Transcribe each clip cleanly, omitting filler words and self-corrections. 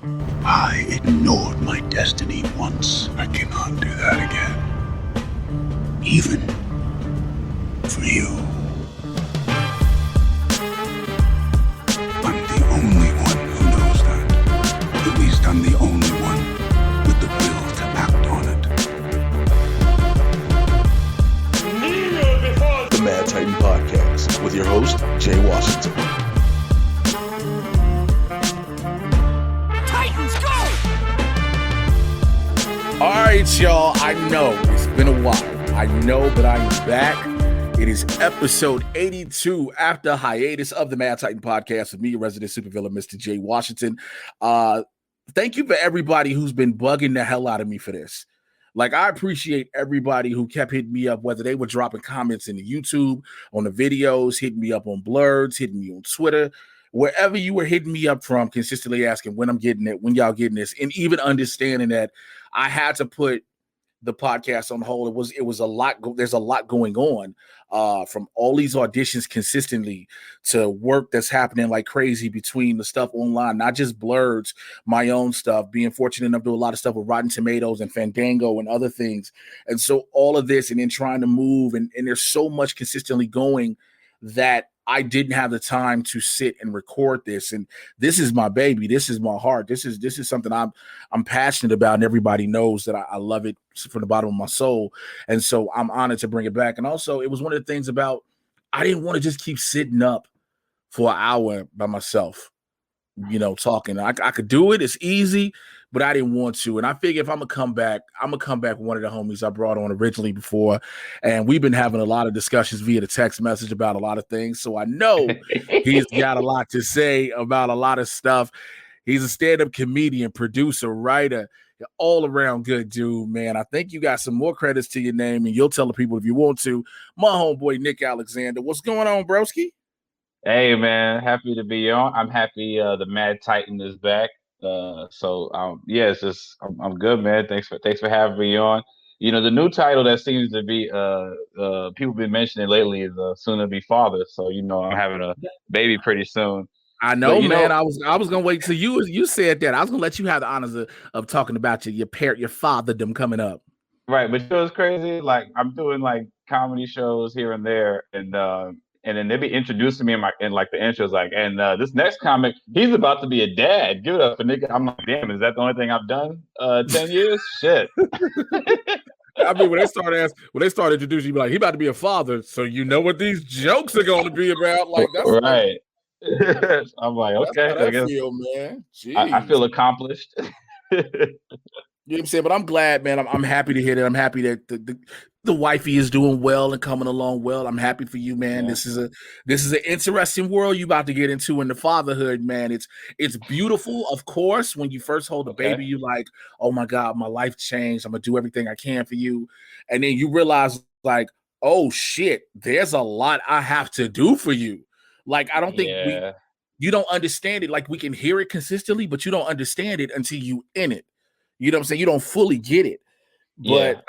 I ignored my destiny once. I cannot do that again. Even for you. I'm the only one who knows that. At least I'm the only one with the will to act on it. The Mad Titan Podcast with your host, Jay Washington. Titans, go! All right, y'all. I know it's been a while. I know, but I am back. It is episode 82 after hiatus of the Mad Titan Podcast with me, your resident supervillain, Mr. Jay Washington. Thank you for everybody who's been bugging the hell out of me for this. Like, I appreciate everybody who kept hitting me up, whether they were dropping comments in the YouTube, on the videos, hitting me up on Blurs, hitting me on Twitter, wherever you were hitting me up from, consistently asking when I'm getting it, when y'all getting this, and even understanding that I had to put the podcast on hold. It was a lot. There's a lot going on, from all these auditions consistently to work that's happening like crazy between the stuff online, not just Blurs, my own stuff, being fortunate enough to do a lot of stuff with Rotten Tomatoes and Fandango and other things. And so all of this, and then trying to move, and there's so much consistently going that I didn't have the time to sit and record this. And this is my baby. This is my heart. This is something I'm passionate about, and everybody knows that I love it from the bottom of my soul. And so I'm honored to bring it back. And also, it was one of the things about, I didn't want to just keep sitting up for an hour by myself, talking. I could do it. It's easy, but I didn't want to. And I figure if I'm going to come back with one of the homies I brought on originally before. And we've been having a lot of discussions via the text message about a lot of things. So I know he's got a lot to say about a lot of stuff. He's a stand-up comedian, producer, writer, all around good dude, man. I think you got some more credits to your name, and you'll tell the people if you want to. My homeboy, Nick Alexander. What's going on, broski? Hey man, happy to be on. I'm happy the Mad Titan is back. Yeah, it's just I'm good, man. Thanks for having me on. The new title that seems to be people been mentioning lately is soon to be father. So I'm having a baby pretty soon. I know, but, man. I was gonna wait till you said that. I was gonna let you have the honors of talking about your fatherdom coming up. Right, but what's crazy? Like, I'm doing like comedy shows here and there, and then they be introducing me in the intros, like, and this next comic, he's about to be a dad. Give it up for nigga. I'm like, damn, is that the only thing I've done? 10 years? Shit. I mean, when they start introducing you, like, he about to be a father, so you know what these jokes are going to be about. Like, that's right. I'm like, okay, I guess. Feel, man. I feel accomplished. You know what I'm saying? But I'm glad, man. I'm happy to hear that. I'm happy that the wifey is doing well and coming along well. I'm happy for you, man. Yeah. This is an interesting world you about to get into in the fatherhood, man. It's beautiful, of course. When you first hold a baby, you like, oh my God, my life changed. I'm gonna do everything I can for you. And then you realize, like, oh shit, there's a lot I have to do for you. Like, I don't think you don't understand it. Like, we can hear it consistently, but you don't understand it until you in it. You know what I'm saying? You don't fully get it. But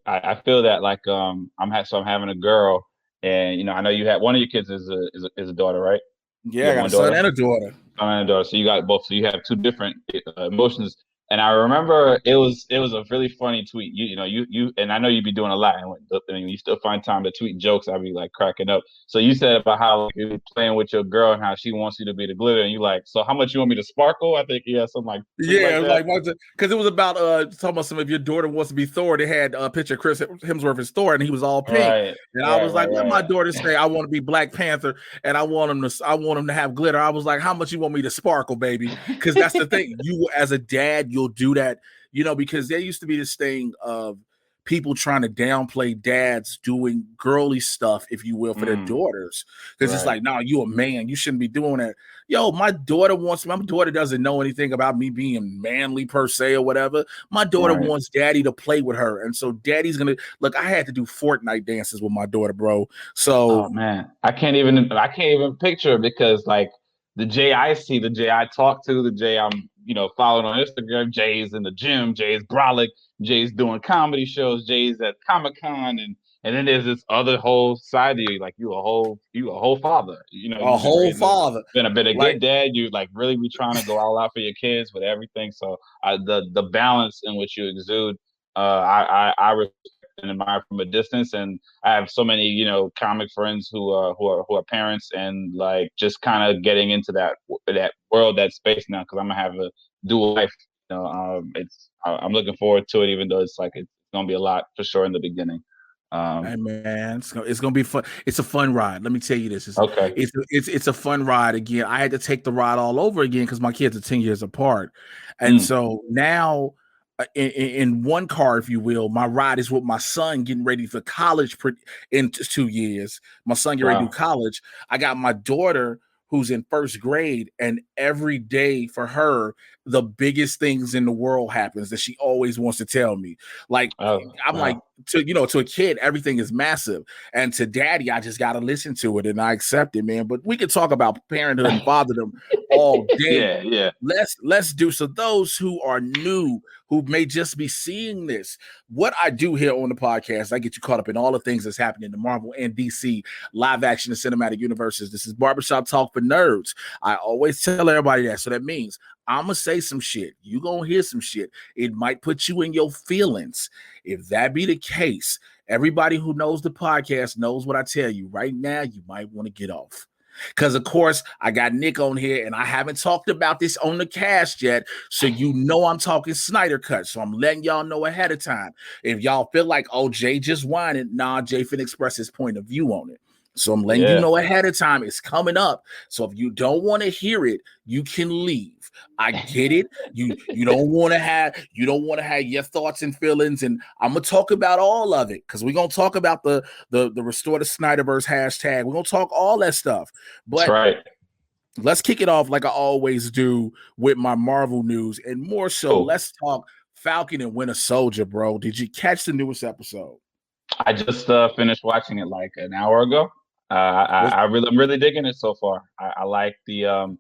I feel that, like, I'm having a girl, and I know you had one of your kids is a daughter, right? Yeah, I got a son and a daughter. So you got both. So you have two different emotions. And I remember it was a really funny tweet. You and I know you'd be doing a lot, and you still find time to tweet jokes. I'd be like cracking up. So you said about how, like, you're playing with your girl and how she wants you to be the glitter, and you like, so how much you want me to sparkle? I think something like because it was about talking about some of your daughter wants to be Thor. They had a picture of Chris Hemsworth as Thor, and he was all pink. I was like, let my daughter say I want to be Black Panther, and I want him to have glitter. I was like, how much you want me to sparkle, baby? Because that's the thing. You as a dad, you'll do that, because there used to be this thing of people trying to downplay dads doing girly stuff, if you will, for their daughters. Because it's like, no, you a man, you shouldn't be doing that. Yo, my daughter doesn't know anything about me being manly per se or whatever. My daughter wants daddy to play with her. And so daddy's gonna look. I had to do Fortnite dances with my daughter, bro. So man, I can't even picture it, because like the Jay I see, the Jay I talk to, the Jay I'm following on Instagram, Jay's in the gym, Jay's brolic, Jay's doing comedy shows, Jay's at Comic-Con, and And then there's this other whole side of you, like you a whole father. You know, A you've been whole raising, father. been a Like, good dad. You like really be trying to go all out for your kids with everything. So the balance in which you exude, I respect and admire from a distance. And I have so many, comic friends who are parents, and like just kind of getting into that world, that space now, because I'm gonna have a dual life. I'm looking forward to it, even though it's gonna be a lot for sure in the beginning. hey man, it's gonna be fun. It's a fun ride. Let me tell you this. Okay. It's a fun ride again. I had to take the ride all over again because my kids are 10 years apart, and Mm. so now in one car, if you will, my ride is with my son getting ready for college in 2 years. My son getting ready to do Wow. college. I got my daughter who's in first grade, and every day for her, the biggest things in the world happens that she always wants to tell me. Like, Oh, I'm wow. like, to a kid, everything is massive, and to daddy, I just got to listen to it and I accept it, man. But we could talk about parenthood and fatherdom all day. Yeah, yeah. Let's do. So those who are new, who may just be seeing this, what I do here on the podcast, I get you caught up in all the things that's happening in the Marvel and DC live action and cinematic universes. This is Barbershop Talk for Nerds. I always tell everybody that. So that means I'm gonna say some shit. You gonna hear some shit. It might put you in your feelings. If that be the case, everybody who knows the podcast knows what I tell you. Right now, you might want to get off. Because, of course, I got Nick on here, and I haven't talked about this on the cast yet, so you know I'm talking Snyder cut. So I'm letting y'all know ahead of time. If y'all feel like, oh, Jay just whining, nah, Jay finna express his point of view on it. So I'm letting you know ahead of time it's coming up. So if you don't want to hear it, you can leave. I get it. You don't want to have your thoughts and feelings, and I'm gonna talk about all of it because we're gonna talk about the Restore the Snyderverse hashtag. We're gonna talk all that stuff. But That's right. let's kick it off like I always do with my Marvel news, and more so, Cool. let's talk Falcon and Winter Soldier, bro. Did you catch the newest episode? I just finished watching it like an hour ago. I'm really digging it so far. I like the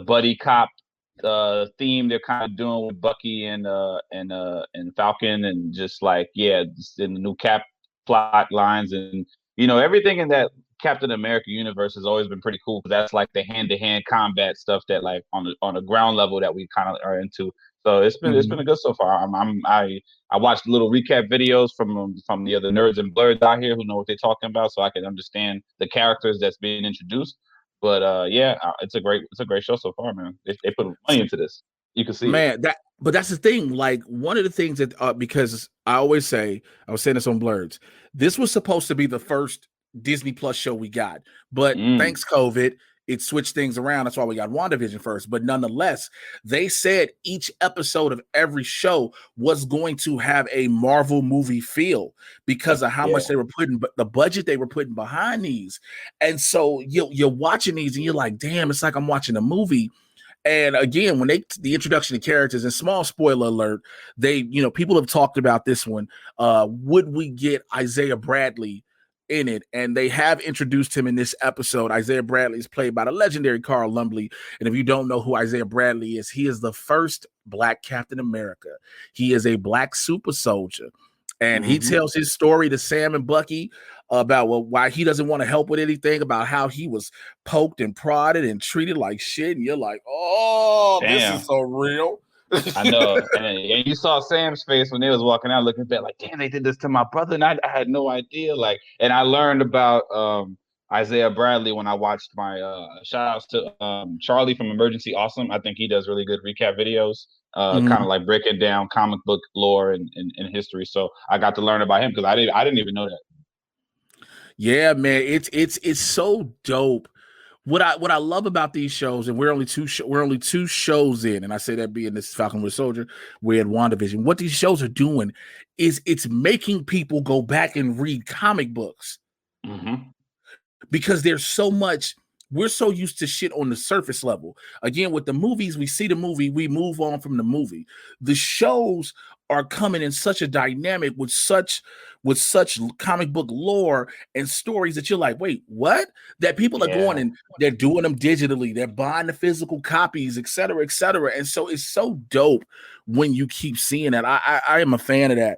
buddy cop theme they're kind of doing with Bucky and Falcon, and just like just in the new Cap plot lines, and everything in that Captain America universe has always been pretty cool, because that's like the hand-to-hand combat stuff that like on the ground level that we kind of are into. So it's been a good so far. I watched little recap videos from the other nerds and blurs out here who know what they're talking about, so I can understand the characters that's being introduced. But it's a great show so far, man. They put money into this. You can see man, but that's the thing. Like, one of the things that because I always say, I was saying this on Blurs, this was supposed to be the first Disney Plus show we got, but thanks COVID, it switched things around. That's why we got WandaVision first. But nonetheless, they said each episode of every show was going to have a Marvel movie feel because of how much they were putting, the budget they were putting behind these. And so you're watching these and you're like, damn, it's like I'm watching a movie. And again, when the introduction of characters, and small spoiler alert, people have talked about this one. Would we get Isaiah Bradley in it? And they have introduced him in this episode. Isaiah Bradley is played by the legendary Carl Lumbly. And if you don't know who Isaiah Bradley is, he is the first Black Captain America. He is a Black super soldier. And he tells his story to Sam and Bucky about why he doesn't want to help with anything, about how he was poked and prodded and treated like shit. And you're like, oh, damn, this is so real. I know. And you saw Sam's face when they was walking out looking back like, damn, they did this to my brother, and I had no idea. Like, and I learned about Isaiah Bradley when I watched my shout outs to Charlie from Emergency Awesome. I think he does really good recap videos, kind of like breaking down comic book lore and history. So I got to learn about him because I didn't even know that. Yeah, man, it's so dope. What I love about these shows, and we're only two shows in, and I say that being this Falcon Winter Soldier, we're at WandaVision. What these shows are doing is it's making people go back and read comic books because there's so much. We're so used to shit on the surface level. Again, with the movies, we see the movie, we move on from the movie. The shows are coming in such a dynamic with such comic book lore and stories that you're like, wait, what? That people are going and they're doing them digitally, they're buying the physical copies, et cetera, et cetera. And so it's so dope when you keep seeing that. I am a fan of that.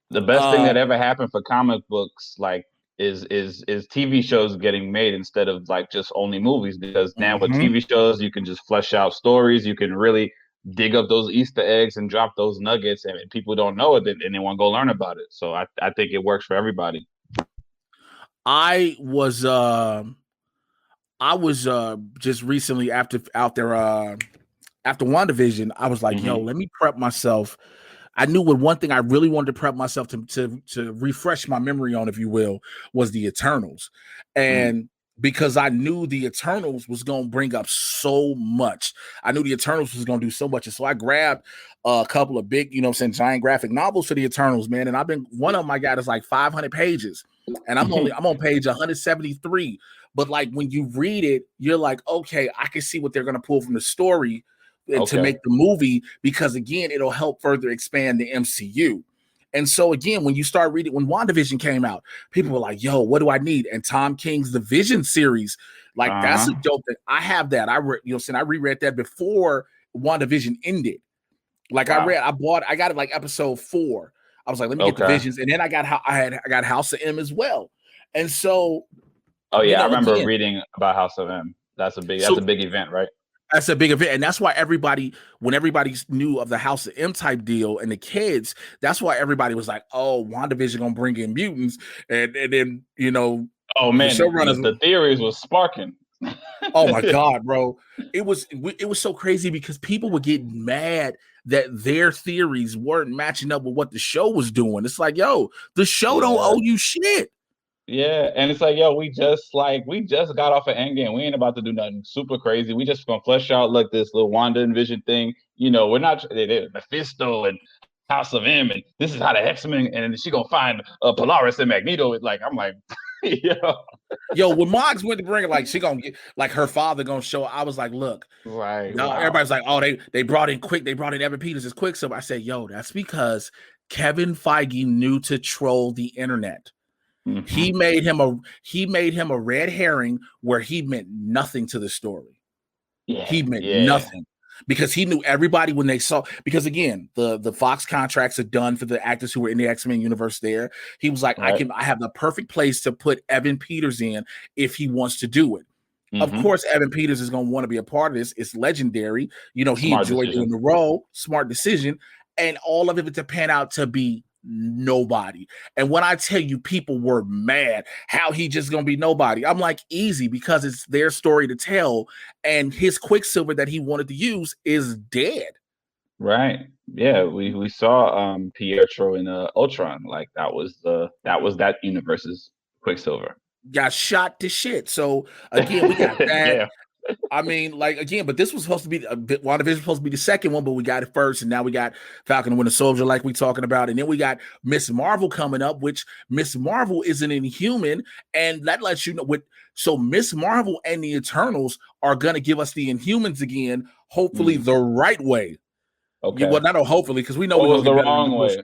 The best thing that ever happened for comic books, like, is TV shows getting made instead of like just only movies. Because now with TV shows, you can just flesh out stories. You can really dig up those Easter eggs and drop those nuggets, and people don't know it, and they want to go learn about it. So I think it works for everybody. I was just recently after WandaVision, I was like, yo, let me prep myself. I knew one thing I really wanted to prep myself to refresh my memory on, if you will, was the Eternals. And because I knew the Eternals was going to bring up so much. I knew the Eternals was going to do so much. And so I grabbed a couple of big, giant graphic novels for the Eternals, man. And one of them I got is like 500 pages. And I'm on page 173. But like when you read it, you're like, okay, I can see what they're going to pull from the story to make the movie, because again, it'll help further expand the MCU. And so again, when you start reading, when WandaVision came out, people were like, yo, what do I need? And Tom King's The Vision series, like that's a dope thing. I have that. I reread that before WandaVision ended. Like I got it like episode 4. I was like, let me get the Visions. And then I got House of M as well. And so I remember reading about House of M. That's a big event, right? That's a big event, and that's why when everybody knew of the House of M type deal and the kids, that's why everybody was like, "Oh, WandaVision gonna bring in mutants," and then oh man, the theories was sparking. Oh my god, bro, it was so crazy because people were getting mad that their theories weren't matching up with what the show was doing. It's like, yo, the show don't owe you shit. Yeah, and it's like, yo, we just got off of Endgame. We ain't about to do nothing super crazy. We just gonna flesh out like this little Wanda and Vision thing. We're not Mephisto and House of M, and this is how the X-Men, and she gonna find Polaris and Magneto. I'm like, yo, when Moggs went to bring it, like she gonna get like her father gonna show. I was like, look, right. Everybody's like, oh, they brought in Evan Peters as Quicksilver. I said, yo, that's because Kevin Feige knew to troll the internet. He made him a red herring where he meant nothing to the story. He meant nothing because he knew everybody when they saw, because again, the Fox contracts are done for the actors who were in the X-Men universe there. He was like, I have the perfect place to put Evan Peters in if he wants to do it. Of course, Evan Peters is going to want to be a part of this. It's legendary. He enjoyed doing the role, smart decision, and all of it to pan out to be nobody. And when I tell you, people were mad how he just gonna be nobody, I'm like, easy, because it's their story to tell, and his Quicksilver that he wanted to use is dead. Right. Yeah, we saw Pietro in Ultron. Like that was that universe's Quicksilver. Got shot to shit. So again, we got that. I mean, like, again, but this was supposed to be WandaVision was supposed to be the second one, but we got it first, and now we got Falcon and Winter Soldier, like we talking about, and then we got Miss Marvel coming up, which Miss Marvel is an Inhuman, and that lets you know so Miss Marvel and the Eternals are gonna give us the Inhumans again, hopefully the right way. Okay. Well, not hopefully, because we know it was the wrong way.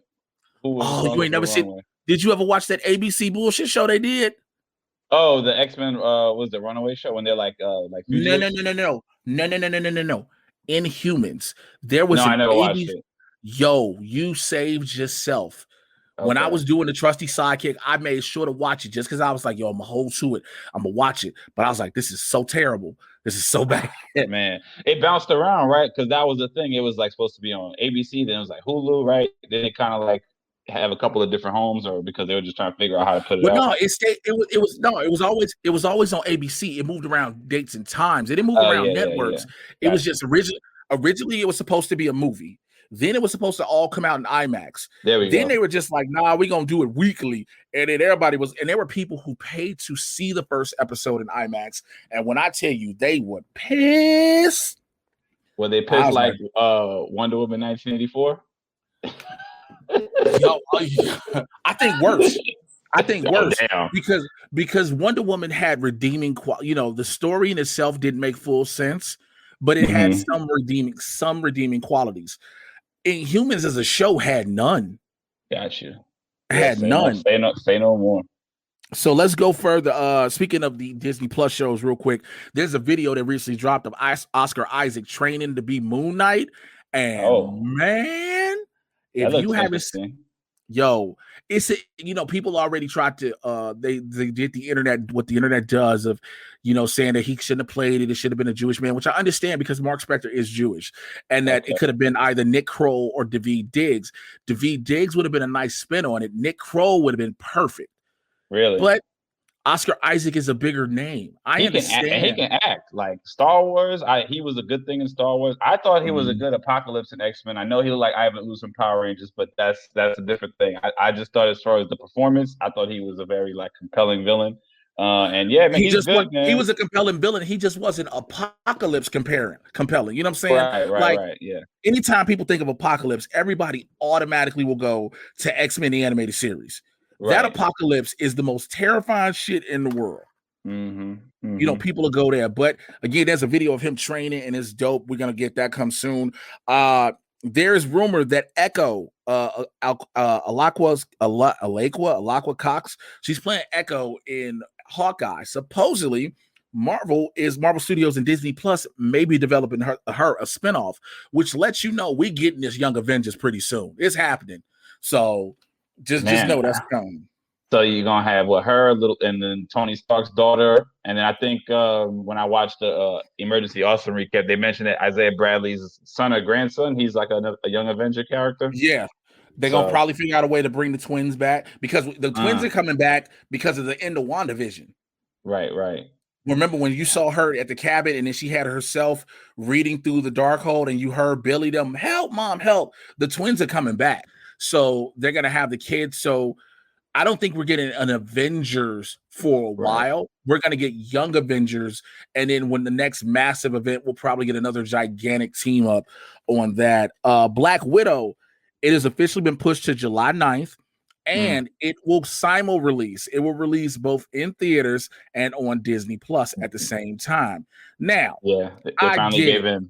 You ain't never seen? Did you ever watch that ABC bullshit show they did? Oh, the X-Men was the Runaway show when they're like no. Inhumans. There was I never watched it. Yo, you saved yourself. Okay. When I was doing the trusty sidekick, I made sure to watch it just because I was like, yo, I'm gonna hold to it. I'm gonna watch it. But I was like, this is so terrible. This is so bad. Man, it bounced around, right? Because that was the thing. It was like supposed to be on ABC, then it was like Hulu, right? Then it kind of like have a couple of different homes, or because they were just trying to figure out how to put it out? No, it was always on ABC. It moved around dates and times. It didn't move around networks. It was just originally it was supposed to be a movie. Then it was supposed to all come out in IMAX. Then they were just like, nah, we're gonna do it weekly. And then there were people who paid to see the first episode in IMAX. And when I tell you, they were pissed. Were they pissed like Wonder Woman 1984? Yo, I think worse. Because Wonder Woman had redeeming the story in itself didn't make full sense, but it had some redeeming qualities. Inhumans as a show had none. Gotcha. Had none. Say no more. So let's go further. Speaking of the Disney Plus shows, real quick, there's a video that recently dropped of Oscar Isaac training to be Moon Knight, and man. If you haven't, Yo, people already tried to they did the internet, what the internet does of, saying that he shouldn't have played it. It should have been a Jewish man, which I understand because Mark Spector is Jewish, and that it could have been either Nick Kroll or Daveed Diggs. Daveed Diggs would have been a nice spin on it. Nick Kroll would have been perfect. Really? But Oscar Isaac is a bigger name. I understand. He can act like Star Wars. He was a good thing in Star Wars. I thought he was a good Apocalypse in X-Men. I know he looked like Ivan Ooze from Power Rangers, but that's a different thing. I just thought as far as the performance, I thought he was a very compelling villain. And yeah, man, he's good, man. He was a compelling villain. He just wasn't Apocalypse compelling. You know what I'm saying? Right. Yeah. Anytime people think of Apocalypse, everybody automatically will go to X-Men the animated series. Right. That Apocalypse is the most terrifying shit in the world. People will go there. But again, there's a video of him training, and it's dope. We're gonna get that come soon. There's rumor that Echo, Alaqua Cox, she's playing Echo in Hawkeye. Supposedly, Marvel Studios and Disney Plus may be developing her a spinoff, which lets you know we getting this Young Avengers pretty soon. It's happening. So just know that's coming. So you're gonna have her little, and then Tony Stark's daughter, and then I think when I watched the Emergency Awesome recap, they mentioned that Isaiah Bradley's son or grandson, he's like a Young Avenger character. Yeah, they're gonna probably figure out a way to bring the twins back because the twins are coming back because of the end of WandaVision. Right. Remember when you saw her at the cabin and then she had herself reading through the Darkhold and you heard Billy them, "Help, Mom, help." The twins are coming back. So they're going to have the kids. So I don't think we're getting an Avengers for a while. We're going to get Young Avengers. And then when the next massive event, we'll probably get another gigantic team up on that. Black Widow, it has officially been pushed to July 9th. And it will simul-release. It will release both in theaters and on Disney Plus at the same time. Now, they finally gave in.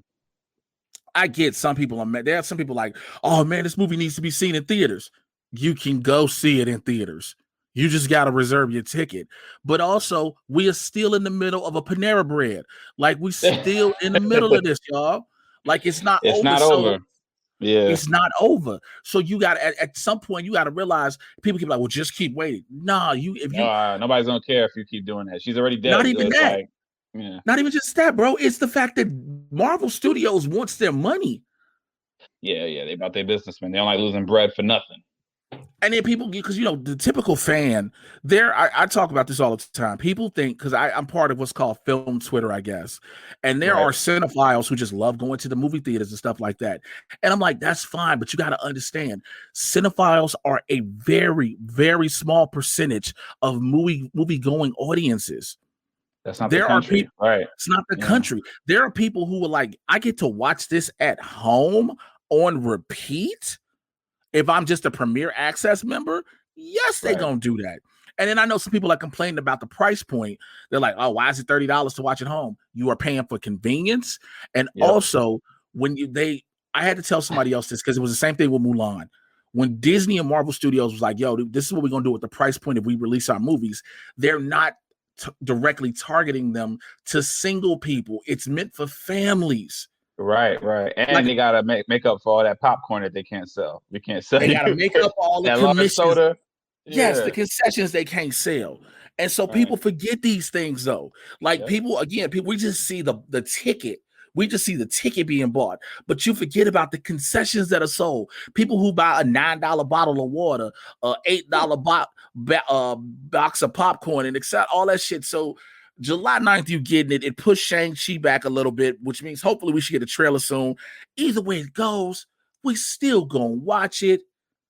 I get some people are mad. There are some people like, oh man, this movie needs to be seen in theaters. You can go see it in theaters. You just got to reserve your ticket. But also, we are still in the middle of a Panera Bread. Like, we still in the middle of this, y'all. Like, it's not over. It's not over. Yeah. It's not over. So you got at some point, you got to realize people keep like, well, just keep waiting. Nobody's going to care if you keep doing that. She's already dead. Not even that. Not even just that, bro. It's the fact that Marvel Studios wants their money. Yeah. They about their business, man. They don't like losing bread for nothing. And then people, because the typical fan, I talk about this all the time. People think, because I'm part of what's called film Twitter, I guess, and there are cinephiles who just love going to the movie theaters and stuff like that. And I'm like, that's fine, but you got to understand, cinephiles are a very, very small percentage of movie going audiences. That's not the country. Right. It's not the country. There are people who are like, I get to watch this at home on repeat. If I'm just a Premier Access member, yes, they're going to do that. And then I know some people are complaining about the price point. They're like, oh, why is it $30 to watch at home? You are paying for convenience. And also, I had to tell somebody else this because it was the same thing with Mulan. When Disney and Marvel Studios was like, yo, this is what we're going to do with the price point if we release our movies, they're not directly targeting them to single people. It's meant for families. Right. And they gotta make up for all that popcorn that they can't sell. We can't sell. They gotta make up all the commissions. Soda. Yes, the concessions they can't sell. And so people forget these things though. Like people, we just see the ticket. We just see the ticket being bought, but you forget about the concessions that are sold. People who buy a $9 bottle of water, $8 box of popcorn, and etc. All that shit. So July 9th, you getting it. It pushed Shang-Chi back a little bit, which means hopefully we should get a trailer soon. Either way it goes, we still gonna watch it.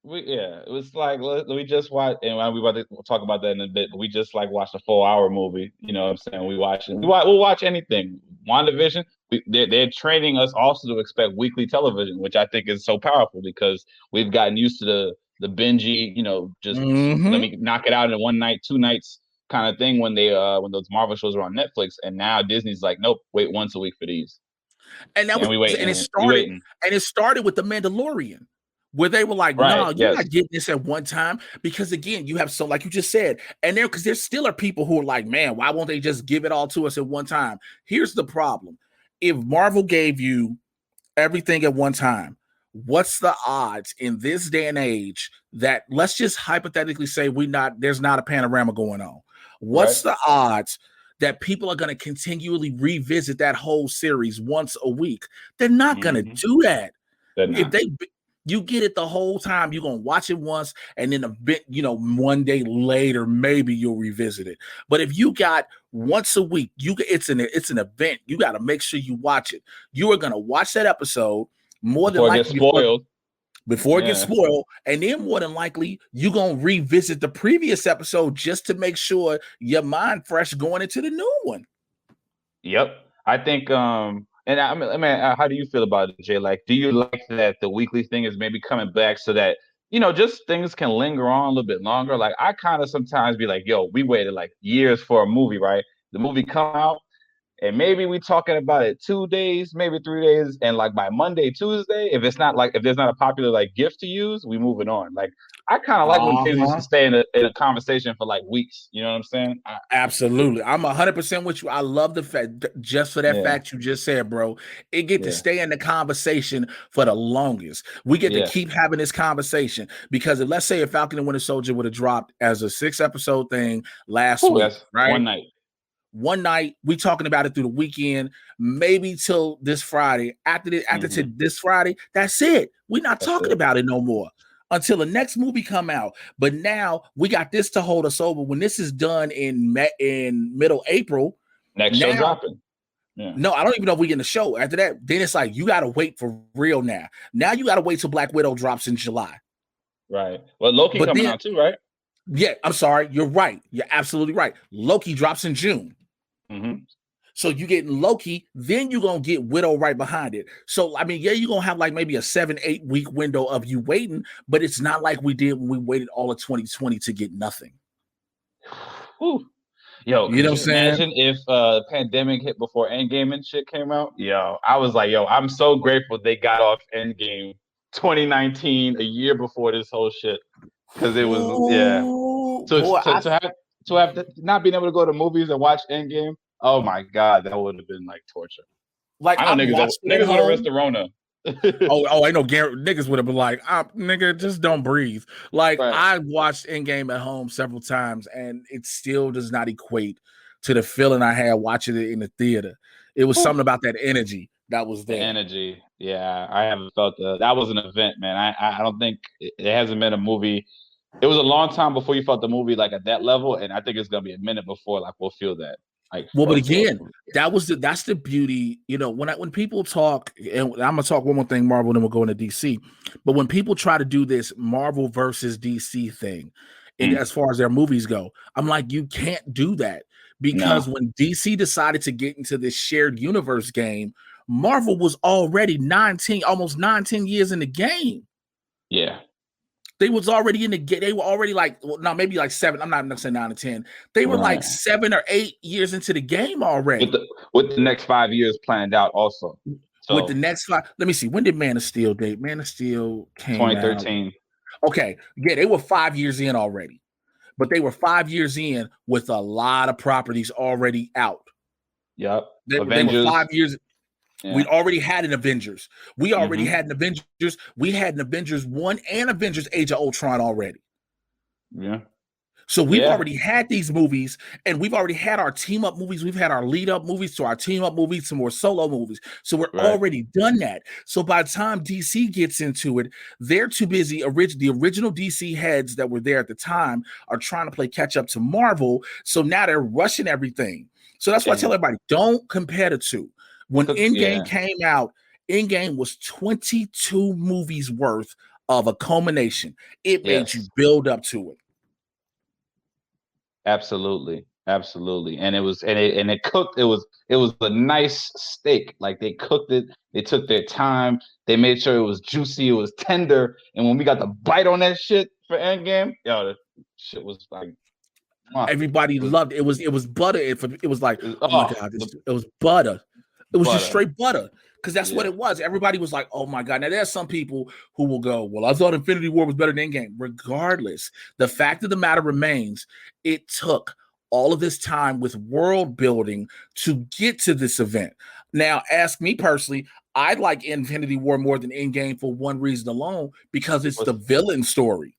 It was like we just watched, and we'll talk about that in a bit. But we just watched a 4-hour movie. You know what I'm saying? We'll watch anything. WandaVision. They're training us also to expect weekly television, which I think is so powerful because we've gotten used to the bingey. Just let me knock it out in one night, 2 nights kind of thing when those Marvel shows were on Netflix, and now Disney's like, nope, wait once a week for these. And it started with The Mandalorian, where they were like, no, you're not getting this at one time, because again, you have like you just said, and because there still are people who are like, man, why won't they just give it all to us at one time? Here's the problem: if Marvel gave you everything at one time, what's the odds in this day and age that, let's just hypothetically say there's not a panorama going on. What's the odds that people are going to continually revisit that whole series once a week? They're not going to do that. If you get it the whole time, you're going to watch it once, and then a bit, one day later, maybe you'll revisit it. But if you got once a week, it's an event. You got to make sure you watch it. You are going to watch that episode more than likely before it gets spoiled, and then more than likely you're going to revisit the previous episode just to make sure your mind fresh going into the new one. Yep. I think and I mean, how do you feel about it, Jay? Like, do you like that the weekly thing is maybe coming back so that, just things can linger on a little bit longer? Like, I kind of sometimes be like, yo, we waited like years for a movie, right? The movie come out, and maybe we talking about it 2 days, maybe 3 days, and like by Monday, Tuesday, if there's not a popular like gift to use, we moving on. Like, I kind of like when things used to stay in a conversation for like weeks. You know what I'm saying? Absolutely. I'm 100% with you. I love the fact, just for that fact you just said, bro, it get to stay in the conversation for the longest. We get to keep having this conversation because let's say if Falcon and Winter Soldier would have dropped as a 6-episode thing last week, right? One night, we talking about it through the weekend, maybe till this Friday. After this Friday, that's it. We're not talking about it no more until the next movie come out. But now we got this to hold us over. When this is done in middle April, next show dropping. Yeah. No, I don't even know if we get the show. After that, then it's like you got to wait for real now. Now you got to wait till Black Widow drops in July. Right. Well, Loki coming out too, right? Yeah, I'm sorry. You're right. You're absolutely right. Loki drops in June. Mm-hmm. So you get Loki, then you're going to get Widow right behind it. So, I mean, you're going to have like maybe a 7-8 week window of you waiting, but it's not like we did when we waited all of 2020 to get nothing. Whew. Yo, you know what I'm saying? Imagine if pandemic hit before Endgame and shit came out. Yo, I was like, I'm so grateful they got off Endgame 2019, a year before this whole shit. Because it was, to have not being able to go to movies and watch Endgame, oh my God, that would have been like torture. Like, I know niggas would have arrested Rona. I know niggas would have been like, nigga, just don't breathe. Like, I watched Endgame at home several times, and it still does not equate to the feeling I had watching it in the theater. It was something about that energy that was there. The energy, yeah, I haven't felt that was an event, man. I don't think it hasn't been a movie. It was a long time before you felt the movie like at that level, and I think it's gonna be a minute before like we'll feel that. Like, well, but again, that's the beauty. When people talk, and I'm gonna talk one more thing, Marvel, then we'll go into DC. But when people try to do this Marvel versus DC thing, and as far as their movies go, I'm like, you can't do that because when DC decided to get into this shared universe game, Marvel was already almost 9-10 years in the game. Yeah. They was already in the game. They were already maybe like 7. I'm not gonna say 9 or 10. They were like 7 or 8 years into the game already. With the next 5 years planned out also. So, with the next 5, let me see. When did Man of Steel date? Man of Steel came 2013. Out. Okay, yeah, they were 5 years in already, but they were 5 years in with a lot of properties already out. Yep. They were 5 years. Yeah. We already had an Avengers. We already had an Avengers. We had an Avengers 1 and Avengers Age of Ultron already. Yeah. So we've already had these movies, and we've already had our team up movies. We've had our lead up movies to our team up movies, some more solo movies. So we're already done that. So by the time DC gets into it, they're too busy. The original DC heads that were there at the time are trying to play catch up to Marvel. So now they're rushing everything. So that's why I tell everybody, don't compare the two. When Endgame came out, Endgame was 22 movies worth of a culmination. It made you build up to it. Absolutely. And it cooked. It was a nice steak. Like, they cooked it. They took their time. They made sure it was juicy. It was tender. And when we got the bite on that shit for Endgame, the shit was like, everybody loved it. It was butter. It was like, oh my God, it was butter. It was just straight butter, because that's what it was. Everybody was like, oh my God. Now, there's some people who will go, well, I thought Infinity War was better than Endgame. Regardless, the fact of the matter remains, it took all of this time with world building to get to this event. Now, ask me personally, I like Infinity War more than Endgame for one reason alone, because it's the villain story.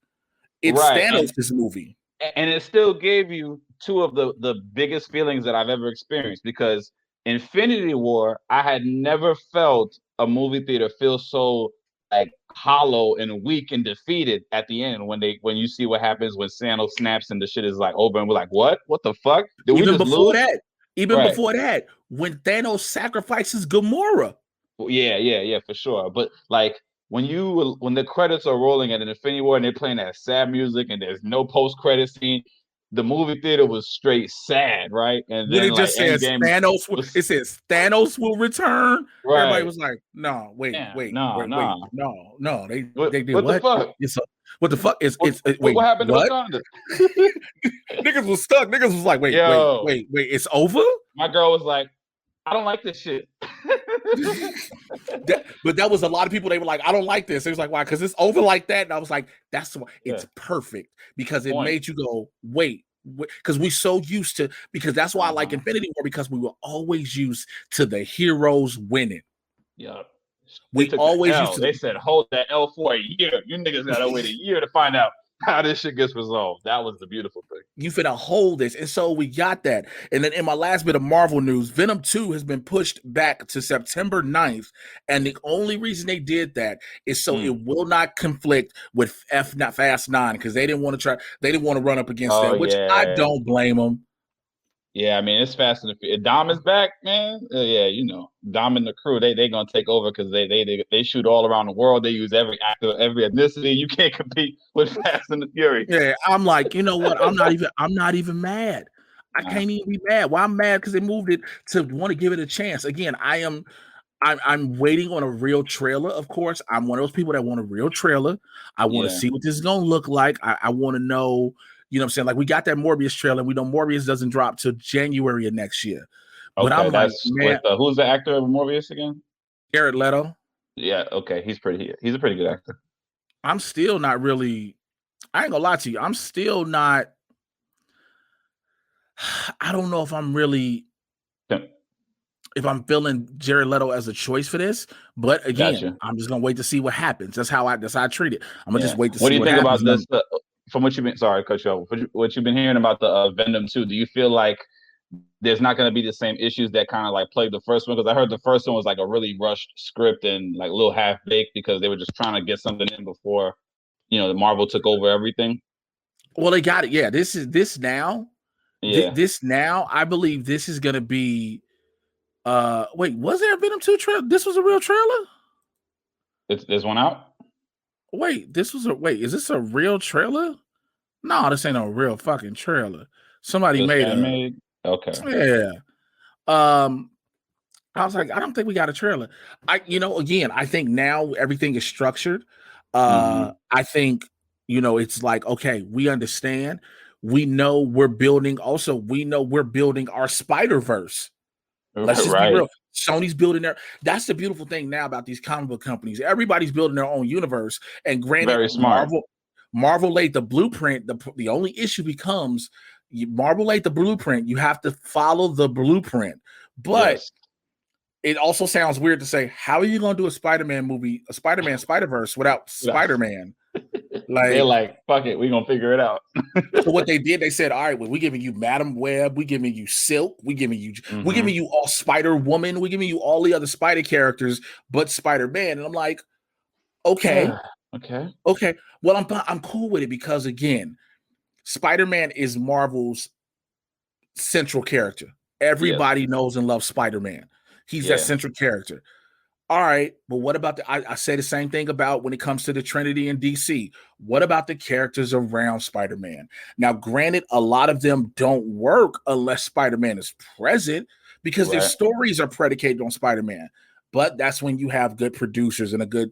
It's Right. Thanos' movie. And it still gave you two of the biggest feelings that I've ever experienced, because Infinity War, I had never felt a movie theater feel so like hollow and weak and defeated at the end when you see what happens when Thanos snaps and the shit is like over and we're like, what the fuck, did we Even just before lose? that, Right. when Thanos sacrifices Gamora. Yeah, for sure. But like when the credits are rolling at an Infinity War and they're playing that sad music and there's no post credit scene, the movie theater was straight sad, right? And When then it like just says Endgame Thanos, was it says Thanos will return. Everybody right. was like, "No, wait, Yeah, wait, nah, wait, wait, nah. no." They did What the what? fuck? What the fuck is wait, What happened to what? Wakanda? Niggas was stuck. Niggas was like, wait, Yo, it's over. my girl was like, I don't like this shit. But that was a lot of people. They were like, I don't like this. It was like, why? Because it's over like that. And I was like, that's why it's perfect, because it made you go, wait, because we so used to, because that's why I like Infinity War, because we were always used to the heroes winning. Yep. We always used to. They said hold that L for a year. You niggas gotta wait a year to find out how this shit gets resolved. That was the beautiful thing. You finna hold this. And so we got that. And then in my last bit of Marvel news, Venom 2 has been pushed back to September 9th. And the only reason they did that is so it will not conflict with Fast 9, because they didn't want to run up against that, which I don't blame them. Yeah, I mean, it's Fast and the Furious. Dom is back, man. Yeah, you know, Dom and the crew, they gonna take over, because they shoot all around the world. They use every actor, every ethnicity. You can't compete with Fast and the Furious. Yeah, I'm like, you know what? I'm not even mad. I can't even be mad. Well, I'm mad because they moved it to want to give it a chance. Again, I'm waiting on a real trailer, of course. I'm one of those people that want a real trailer. I want to see what this is gonna look like. I want to know. You know what I'm saying? Like, we got that Morbius trailer. We know Morbius doesn't drop till January of next year. But I'm like, man, with, who's the actor of Morbius again? Jared Leto. Yeah, okay. He's a pretty good actor. I'm still not really, I ain't gonna lie to you. I'm still not, I don't know if I'm really, if I'm feeling Jared Leto as a choice for this. But again, I'm just gonna wait to see what happens. That's how I treat it. I'm gonna just wait to see what happens. What do you think about this? From what you've been, sorry, cut you off. What you've been hearing about the Venom 2, do you feel like there's not going to be the same issues that kind of like plagued the first one? Because I heard the first one was like a really rushed script and like a little half baked, because they were just trying to get something in before, the Marvel took over everything. Well, they got it. Yeah, this now. Yeah, this now. I believe this is going to be. Wait, was there a Venom 2 trailer? This was a real trailer. There's one out. Wait, is this a real trailer? No, this ain't a real fucking trailer. Somebody made okay. Yeah. I was like, I don't think we got a trailer. Again, I think now everything is structured. I think, it's like, okay, we understand. We know we're building our Spider-Verse. Let's just be real. Sony's building that's the beautiful thing now about these comic book companies. Everybody's building their own universe. And granted, very smart. Marvel laid the blueprint. The only issue becomes Marvel laid the blueprint. You have to follow the blueprint. But it also sounds weird to say, how are you going to do a Spider-Man movie, a Spider-Man Spider-Verse without Spider-Man? Like, they're like, fuck it, we're going to figure it out. So what they did, they said, all right, well, we're giving you Madam Web, we're giving you Silk, we're giving you all Spider-Woman, we're giving you all the other Spider characters, but Spider-Man. And I'm like, okay. Well, I'm cool with it, because again, Spider-Man is Marvel's central character. Everybody knows and loves Spider-Man. He's that central character. All right, but what about I say the same thing about when it comes to the Trinity in DC. What about the characters around Spider-Man? Now, granted, a lot of them don't work unless Spider-Man is present, because their stories are predicated on Spider-Man. But that's when you have good producers and a good,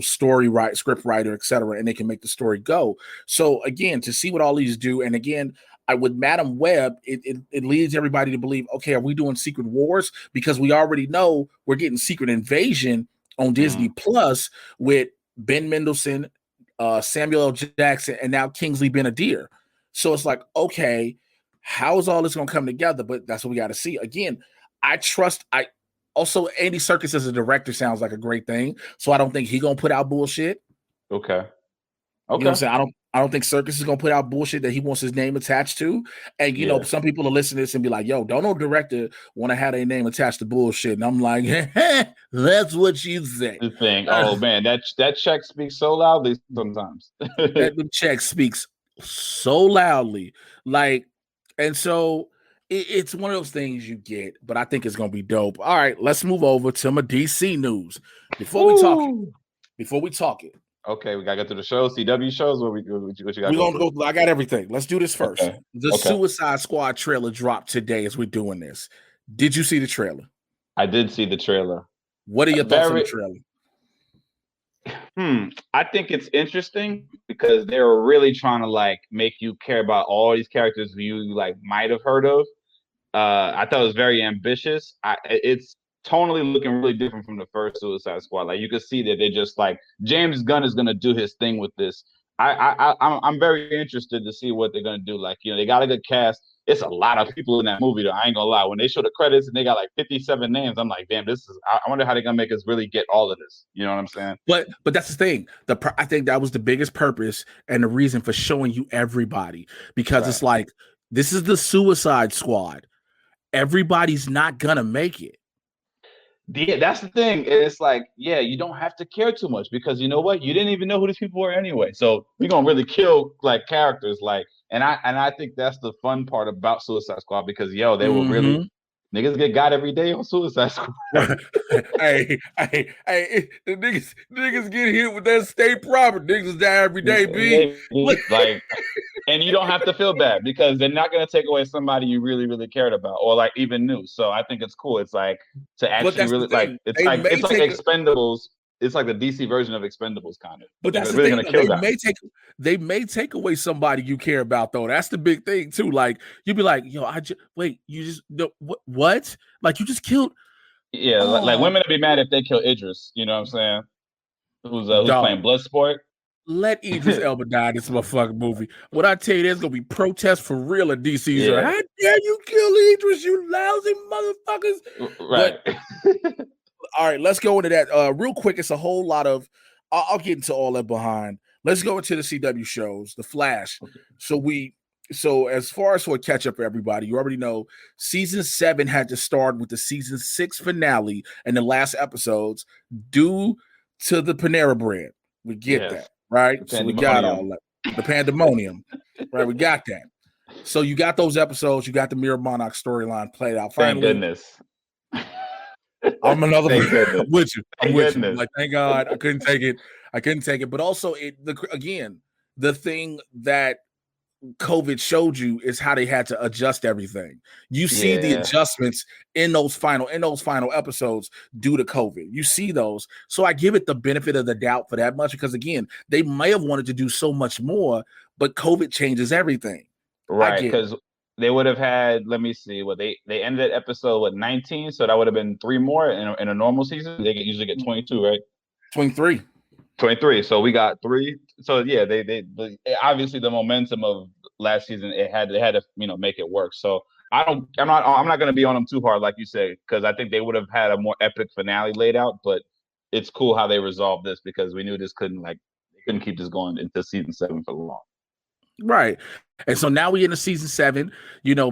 script writer, etc., and they can make the story go. So again, to see what all these do, and again, with Madam Web, it leads everybody to believe, okay, are we doing Secret Wars? Because we already know we're getting Secret Invasion on Disney Plus with Ben Mendelsohn, Samuel L. Jackson, and now Kingsley Benadir. So it's like, okay, how is all this going to come together? But that's what we got to see. Again, I trust Also, Andy Serkis as a director sounds like a great thing. So I don't think he gonna put out bullshit. Okay. You know what I'm saying? I don't think Serkis is gonna put out bullshit that he wants his name attached to. And you know, some people will listen to this and be like, "Yo, don't no director want to have their name attached to bullshit." And I'm like, "That's what you say." The thing. Oh man, that check speaks so loudly sometimes. That check speaks so loudly, like, and so it's one of those things you get. But I think it's gonna be dope. All right, let's move over to my DC news before we talk it. Okay, we gotta go through the shows, CW shows. What you got? We're gonna go. I got everything. Let's do this first. Okay. The Suicide Squad trailer dropped today as we're doing this. Did you see the trailer? I did see the trailer. What are your thoughts on the trailer? I think it's interesting because they were really trying to like make you care about all these characters who you like might have heard of. I thought it was very ambitious. It's tonally looking really different from the first Suicide Squad. Like you can see that they just like James Gunn is gonna do his thing with this. I'm very interested to see what they're gonna do. Like, you know, they got a good cast. It's a lot of people in that movie though. I ain't gonna lie. When they show the credits and they got like 57 names, I'm like, damn, I wonder how they're gonna make us really get all of this. You know what I'm saying? But that's the thing. I think that was the biggest purpose and the reason for showing you everybody, because it's like, this is the Suicide Squad. Everybody's not gonna make it. Yeah, that's the thing. It's like, yeah, you don't have to care too much because you know what? You didn't even know who these people were anyway. So we're gonna really kill like characters, like, and I think that's the fun part about Suicide Squad because they will really niggas get got every day on Suicide Squad. hey, the niggas get hit with that state property. Niggas die every day, B. Like, and you don't have to feel bad because they're not going to take away somebody you really, really cared about or like even knew. So I think it's cool. It's like to actually really like it's like Expendables. It's like the DC version of Expendables, kind of. But that's the really thing. They may take away somebody you care about, though. That's the big thing too. Like you'd be like, yo, you just what? Like you just killed. Yeah, like women would be mad if they kill Idris. You know what I'm saying? Who's playing Bloodsport? Let Idris Elba die in this motherfucking movie. What I tell you, there's gonna be protests for real at DC. Yeah. How dare you kill Idris, you lousy motherfuckers? Right. But, all right, let's go into that real quick. It's a whole lot of. I'll get into all that behind. Let's go into the CW shows, The Flash. Okay. So as far as for a catch up for everybody, you already know season 7 had to start with the season 6 finale and the last episodes due to the Panera Bread. We get that, right? So we got all that. The pandemonium, right? We got that. So you got those episodes. You got the Mirror Monarch storyline played out. Finally, thank goodness. I'm another one with you. I'm with you. Like, thank God I couldn't take it. But also, the thing that COVID showed you is how they had to adjust everything. You see the adjustments in those final episodes due to COVID. You see those. So I give it the benefit of the doubt for that much because again, they may have wanted to do so much more, but COVID changes everything. Right, because they would have had, let me see, they ended episode 19, so that would have been 3 more in a normal season. They usually get 22, right? 23. So we got 3. So yeah, they obviously the momentum of last season they had to make it work. So I'm not going to be on them too hard like you said because I think they would have had a more epic finale laid out. But it's cool how they resolved this because we knew they couldn't keep this going into season 7 for long. Right. And so now we in the season 7,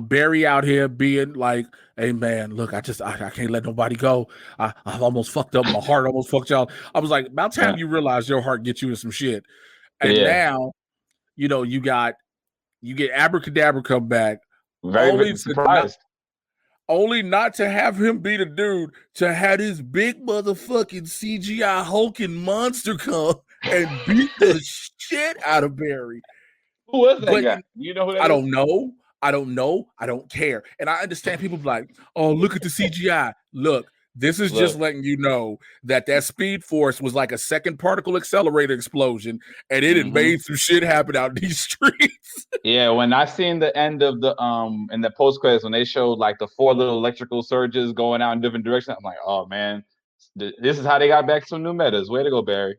Barry out here being like, hey man, look, I can't let nobody go. I've almost fucked up. My heart almost fucked y'all. I was like, about time you realize your heart gets you in some shit. And now, you get Abracadabra come back. Very surprised. Only not to have him be the dude, to have this big motherfucking CGI hulking monster come and beat the shit out of Barry. Who was that guy? You know who that is? I don't know. I don't care. And I understand people be like, oh, look at the CGI. Look, this is just letting you know that Speed Force was like a second particle accelerator explosion, and it had made some shit happen out in these streets. Yeah, when I seen the end of the in the post credits when they showed like the 4 little electrical surges going out in different directions, I'm like, oh man, this is how they got back some new metas. Way to go, Barry.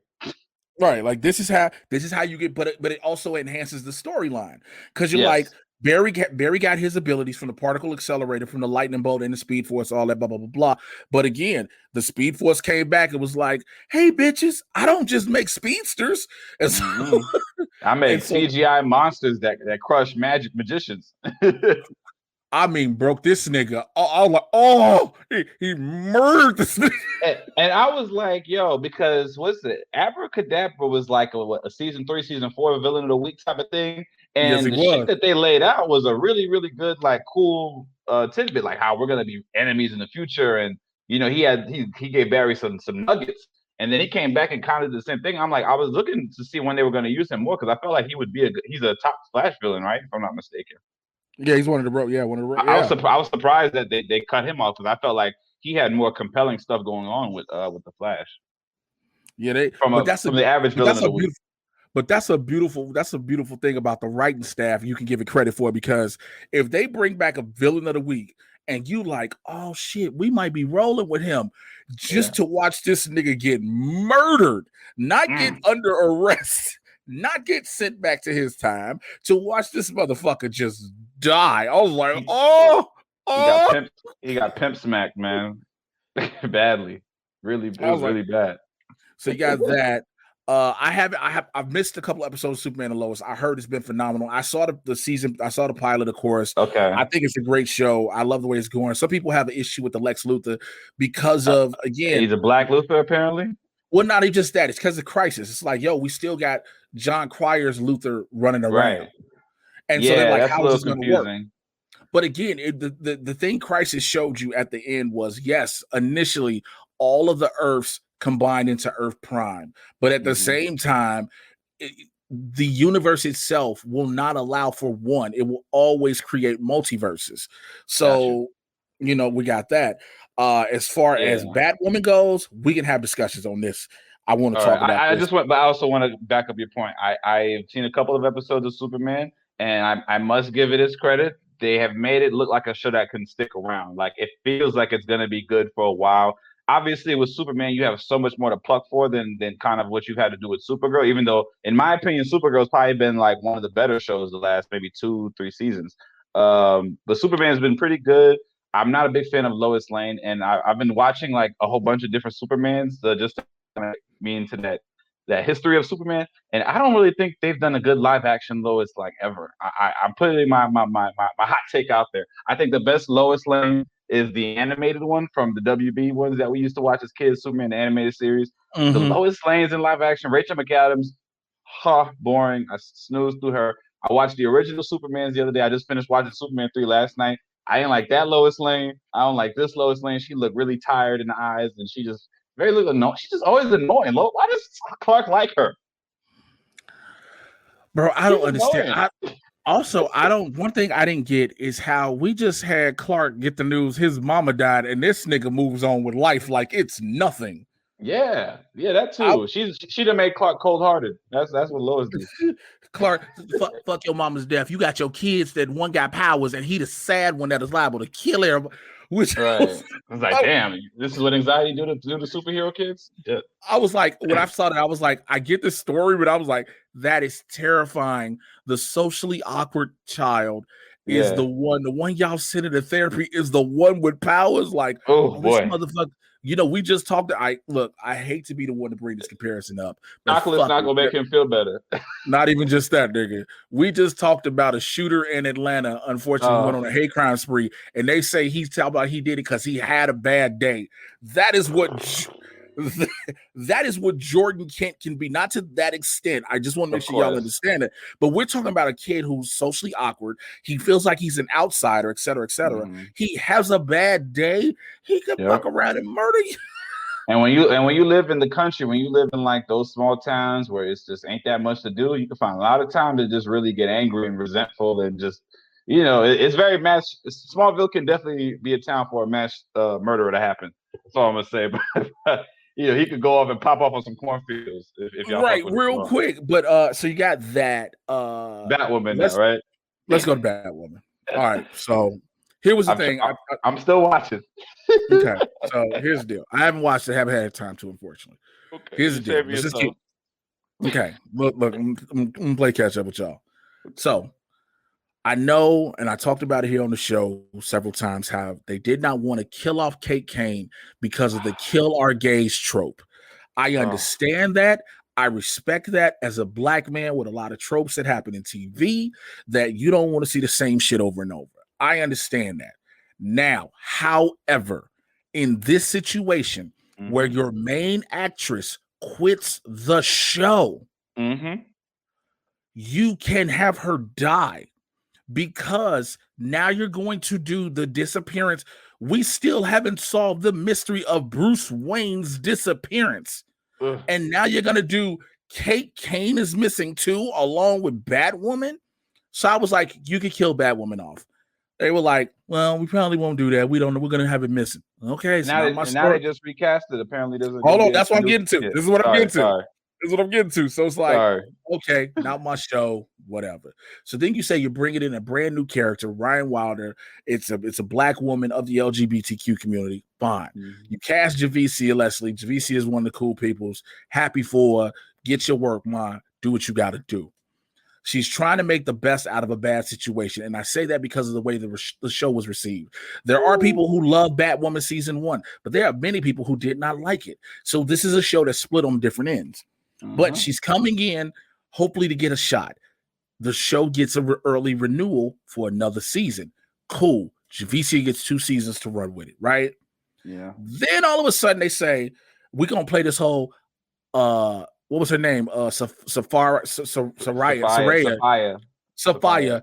Right, like this is how you get, but it also enhances the storyline because you're like, Barry got his abilities from the particle accelerator, from the lightning bolt, and the speed force, all that blah blah blah blah. But again, the speed force came back and was like, "Hey, bitches, I don't just make speedsters." And so, I make and so, CGI monsters that crush magic magicians. I mean, broke this nigga. I was like, oh, he murdered this nigga. And I was like, yo, because what's it? Abracadabra was like a season 3, season 4 villain of the week type of thing. And Yes, the shit that they laid out was a really, really good, like cool tidbit, like how we're gonna be enemies in the future. And you know, he gave Barry some nuggets. And then he came back and kind of did the same thing. I'm like, I was looking to see when they were going to use him more because I felt like he would be he's a top Flash villain, right? If I'm not mistaken. Yeah, he's one of the bro. Yeah, one of the. Yeah. I was surprised that they cut him off because I felt like he had more compelling stuff going on with the Flash. Yeah, from the average villain of the week. But that's a beautiful thing about the writing staff. You can give it credit for, because if they bring back a villain of the week and you like, oh shit, we might be rolling with him, just to watch this nigga get murdered, not get under arrest, not get sent back to his time, to watch this motherfucker just die. I was like, he got pimp smacked, man. Badly. Really, it was really bad. So you got that. I've missed a couple episodes of Superman and Lois. I heard it's been phenomenal. I saw the season. I saw the pilot, of course. Okay. I think it's a great show. I love the way it's going. Some people have an issue with the Lex Luthor because of, again, he's a Black Luthor apparently. Well, not even just that. It's because of Crisis. It's like, yo, we still got John Cryer's Luthor running around, right? And so they're like, how is this going to work? But again, the thing Crisis showed you at the end was, yes, initially all of the Earths combined into Earth Prime, but at the same time, the universe itself will not allow for one. It will always create multiverses. So, you know, we got that. As far as Batwoman goes, we can have discussions on this. I want to talk about this. But I also want to back up your point. I've seen a couple of episodes of Superman, and I must give it its credit. They have made it look like a show that can stick around. Like, it feels like it's going to be good for a while. Obviously, with Superman, you have so much more to pluck for than kind of what you've had to do with Supergirl, even though, in my opinion, Supergirl's probably been like one of the better shows the last maybe 2-3 seasons. But Superman's been pretty good. I'm not a big fan of Lois Lane, and I've been watching like a whole bunch of different Supermans just to kind of me into that history of Superman, and I don't really think they've done a good live action Lois like ever. I'm putting my hot take out there. I think the best Lois Lane is the animated one from the WB ones that we used to watch as kids, Superman the animated series. The Lois Lane's in live action, Rachel McAdams, boring. I snoozed through her. I watched the original Supermans the other day. I just finished watching Superman 3 last night. I didn't like that Lois Lane. I don't like this Lois Lane. She looked really tired in the eyes, and she just very little annoying. She's just always annoying. Why does Clark like her? Bro, I don't understand. One thing I didn't get is how we just had Clark get the news his mama died, and this nigga moves on with life like it's nothing. Yeah, that too. She done made Clark cold-hearted. That's what Lois did. Clark, fuck your mama's death. You got your kids that one got powers, and he the sad one that is liable to kill everybody. Which right. I was like, damn, this is what anxiety do to superhero kids? Yeah. I was like, when I saw that, I was like, I get this story, but I was like, that is terrifying. The socially awkward child is the one y'all sent into therapy is the one with powers. Like, oh boy, this motherfucker. You know, we just talked. I hate to be the one to bring this comparison up. Chocolate's not gonna make him feel better. Not even just that, nigga. We just talked about a shooter in Atlanta. Unfortunately, went on a hate crime spree, and they say he did it because he had a bad day. That is what Jordan Kent can be. Not to that extent. I just want to make sure y'all understand it. But we're talking about a kid who's socially awkward. He feels like he's an outsider, et cetera, et cetera. He has a bad day. He could fuck around and murder you. And when you live in the country, when you live in like those small towns where it's just ain't that much to do, you can find a lot of time to just really get angry and resentful and just, you know, it's very mass. Smallville can definitely be a town for a mass murder to happen. That's all I'm gonna say. But you know, he could go off and pop off on some cornfields if y'all right real quick. But so you got that Batwoman now, right? Let's go to Batwoman. All right. So here was the thing. I'm still watching. Okay. So here's the deal. I haven't watched it. Haven't had time to, unfortunately. Okay. Here's the deal. Let's just keep... Okay. Look. I'm gonna play catch up with y'all. So I know, and I talked about it here on the show several times, how they did not want to kill off Kate Kane because of the kill our gays trope. I understand that. I respect that as a black man with a lot of tropes that happen in TV, that you don't want to see the same shit over and over. I understand that. Now, however, in this situation where your main actress quits the show, you can have her die, because now you're going to do the disappearance. We still haven't solved the mystery of Bruce Wayne's disappearance. And now you're going to do Kate Kane is missing too, along with Batwoman. So I was like, you could kill Batwoman off. They were like, well, we probably won't do that. We don't know. We're going to have it missing. Okay. So now they just recast it. Apparently, there's hold on. That's what I'm getting to. This is what I'm getting to. This is what I'm getting to. So it's like, okay, not my show, whatever. So then you say you're bringing in a brand new character, Ryan Wilder. It's a black woman of the LGBTQ community. Fine. You cast Javicia Leslie. Javicia is one of the cool peoples. Happy for her. Get your work, man. Do what you got to do. She's trying to make the best out of a bad situation. And I say that because of the way the show was received. There are people who love Batwoman season 1, but there are many people who did not like it. So this is a show that's split on different ends. But she's coming in, hopefully, to get a shot. The show gets an early renewal for another season. Cool. Javicia gets 2 seasons to run with it, right? Yeah. Then all of a sudden they say, we're going to play this whole, what was her name? Sophia.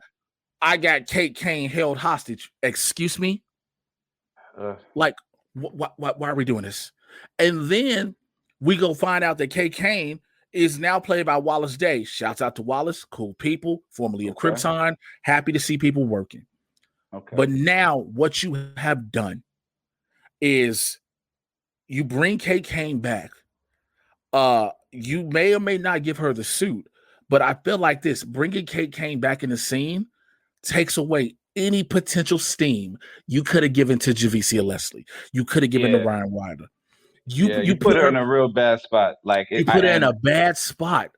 I got Kate Kane held hostage. Excuse me? Like, why are we doing this? And then we go find out that Kate Kane is now played by Wallace Day. Shouts out to Wallace, cool people, formerly of Krypton. Happy to see people working. Okay. But now what you have done is you bring Kate Kane back. You may or may not give her the suit, but I feel like this, bringing Kate Kane back in the scene takes away any potential steam you could have given to Javicia Leslie. You could have given to Ryan Wilder. You put her in a real bad spot. Like you put her in a bad spot.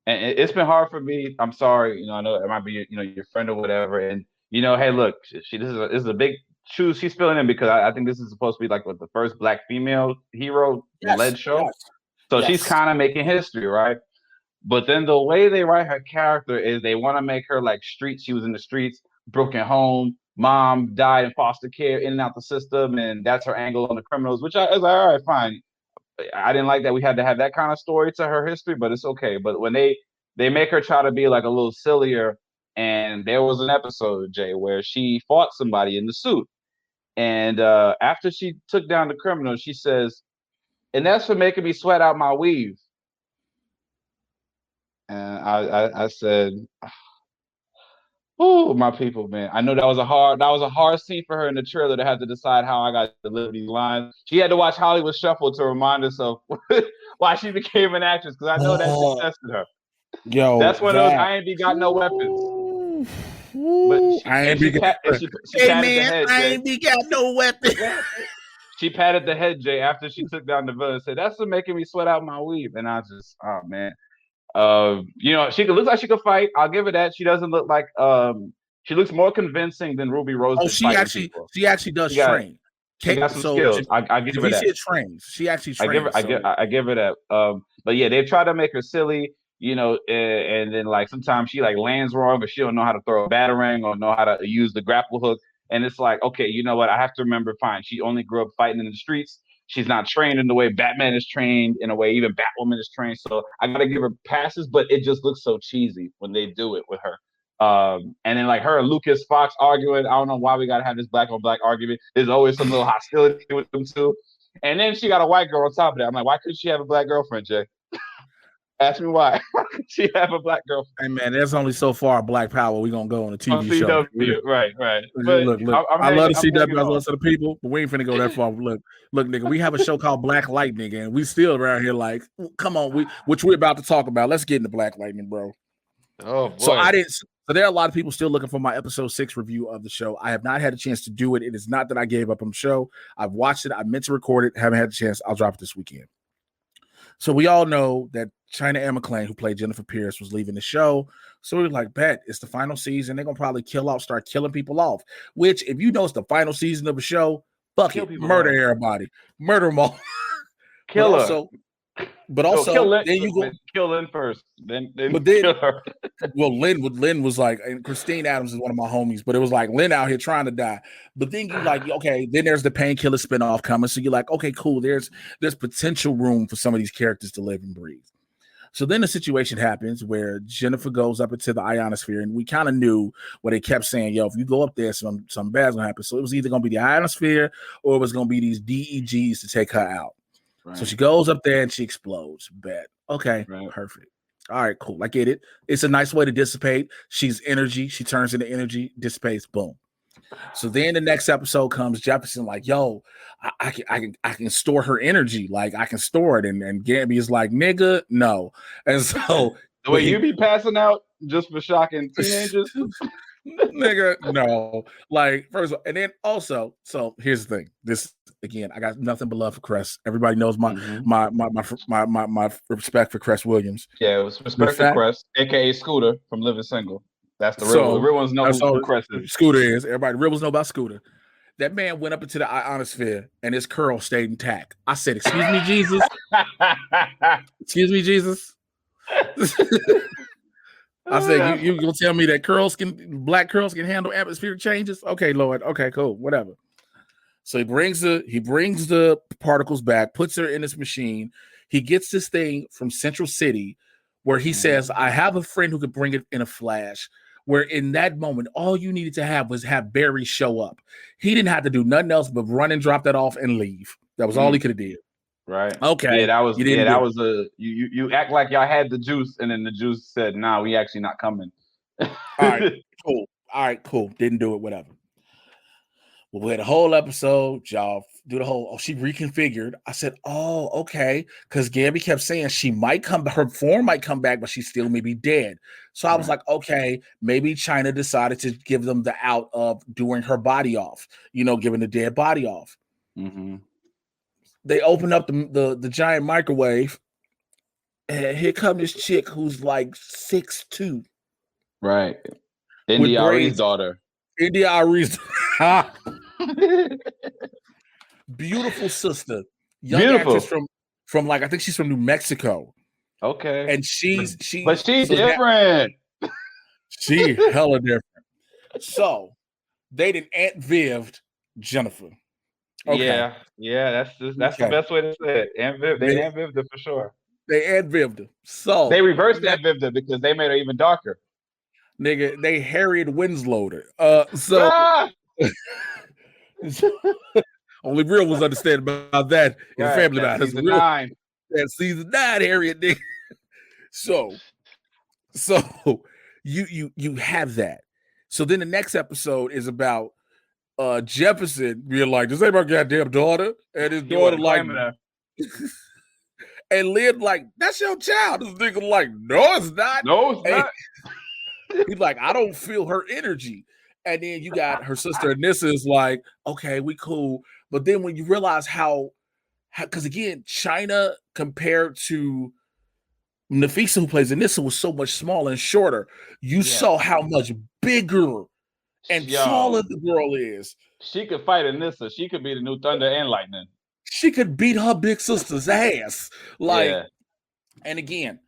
And it's been hard for me. I'm sorry. I know it might be, your friend or whatever. And, hey, look, this is a big shoes she's filling in, because I think this is supposed to be like the first black female hero led show. Yes. So she's kind of making history, right? But then the way they write her character is they want to make her like streets. She was in the streets, broken home, mom died in foster care, in and out the system, and that's her angle on the criminals, which I was like, all right, fine. I didn't like that we had to have that kind of story to her history, but it's okay. But when they make her try to be like a little sillier, and there was an episode, Jay, where she fought somebody in the suit. And after she took down the criminal, she says, and that's for making me sweat out my weave. And I said, oh, my people, man. I know that was a hard scene for her in the trailer to have to decide how I got to deliver these lines. She had to watch Hollywood Shuffle to remind herself why she became an actress, because I know that tested her. Yo, that's one of those I ain't got no weapons. But I ain't got no weapons. She patted the head, Jay, after she took down the villain and said, that's for making me sweat out my weave. And I just, oh man. She looks like she could fight. I'll give her that. She doesn't look like she looks more convincing than Ruby Rose. Oh, she actually does train. She got some skills. I give her that. Trains. She actually trains. I give her that. But yeah, they try to make her silly, and then like sometimes she like lands wrong, but she don't know how to throw a batarang or know how to use the grapple hook. And it's like, okay, you know what? I have to remember, fine. She only grew up fighting in the streets. She's not trained in the way Batman is trained, in a way even Batwoman is trained. So I got to give her passes, but it just looks so cheesy when they do it with her. And then like her and Lucas Fox arguing. I don't know why we got to have this black on black argument. There's always some little hostility with them too. And then she got a white girl on top of that. I'm like, why couldn't she have a black girlfriend, Jay? Ask me why. Why could she have a black girlfriend? Hey man, there's only so far black power we're gonna go on a TV show. Right. But look, I love CW, I love the people, but we ain't finna go that far. Look, nigga, we have a show called Black Lightning, and we still around here like, come on, which we're about to talk about. Let's get into Black Lightning, bro. Oh boy. So there are a lot of people still looking for my episode 6 review of the show. I have not had a chance to do it. It is not that I gave up on the show. I've watched it. I meant to record it. Haven't had a chance. I'll drop it this weekend. So we all know that China Anne McClain, who played Jennifer Pierce, was leaving the show. So we were like, bet it's the final season. They're gonna probably start killing people off. Which, if you know it's the final season of a show, fuck it, murder everybody, murder them all. Kill her. But also, Lynn, then you go kill Lynn first. Then kill her. Well, Lynn was like, and Christine Adams is one of my homies, but it was like Lynn out here trying to die. But then you like, okay, then there's the Painkiller spinoff coming. So you're like, okay, cool. There's potential room for some of these characters to live and breathe. So then the situation happens where Jennifer goes up into the ionosphere, and we kind of knew what they kept saying, yo, if you go up there, something bad's gonna happen. So it was either gonna be the ionosphere or it was gonna be these DEGs to take her out. Right. So she goes up there and she explodes. Bet. Okay, right. Perfect. All right, cool. I get it. It's a nice way to dissipate. She's energy. She turns into energy, dissipates, boom. So then the next episode comes, Jefferson like, yo, I can store her energy. Like, I can store it. And Gabby is like, nigga, no. And so the way you be passing out just for shocking teenagers. Nigga, no. Like, first of all, and then also, so here's the thing. This again, I got nothing but love for Cress. Everybody knows my respect for Cress Williams. Yeah, it was respect for Cress, aka Scooter from Living Single. That's the real one. The real ones know who Cress is. Scooter is. Everybody, real ones know about Scooter. That man went up into the ionosphere and his curl stayed intact. I said, "Excuse me, Jesus." Excuse me, Jesus. I said, you gonna tell me that black curls can handle atmospheric changes? Okay, Lord. Okay, cool. Whatever. So he brings the particles back, puts her in this machine. He gets this thing from Central City where he says, I have a friend who could bring it in a flash. Where in that moment, all you needed to have was have Barry show up. He didn't have to do nothing else but run and drop that off and leave. That was all he could have did. Right. Okay. Yeah, that was you act like y'all had the juice, and then the juice said, nah, we actually not coming. All right, cool. All right, cool. Didn't do it, whatever. Well, we had a whole episode, y'all do the whole, she reconfigured. I said, oh, okay. Because Gabby kept saying she might come, her form might come back, but she still may be dead. So I was like, okay, maybe China decided to give them the out of doing her body off, giving the dead body off. Mm-hmm. They open up the giant microwave, and here comes this chick who's like 6'2". Right. India Ari's daughter. India Ari's beautiful sister. Young actress from like, I think she's from New Mexico. Okay. And she's different. She hella different. So they did Aunt Viv'd Jennifer. Okay. Yeah, that's the best way to say it. Aunt Viv, they Aunt Viv'd her for sure. They Aunt Viv'd her. So they reversed Aunt Viv'd her because they made her even darker. Nigga, they Harriet Winslowed her. Only real ones understand about that in Family Matters. Season 9. That's season 9, Harriet, nigga. So you have that. So then the next episode is about Jefferson being like, this ain't my goddamn daughter. And his daughter like, and Lynn like, that's your child. This nigga like, no, it's not. No, it's not. He's like, I don't feel her energy. And then you got her sister Anissa is like, okay, we cool. But then when you realize how because again, China compared to Nafisa, who plays Anissa, was so much smaller and shorter. You saw how much bigger and taller the girl is. She could fight Anissa. She could be the new Thunder and Lightning. She could beat her big sister's ass. And again,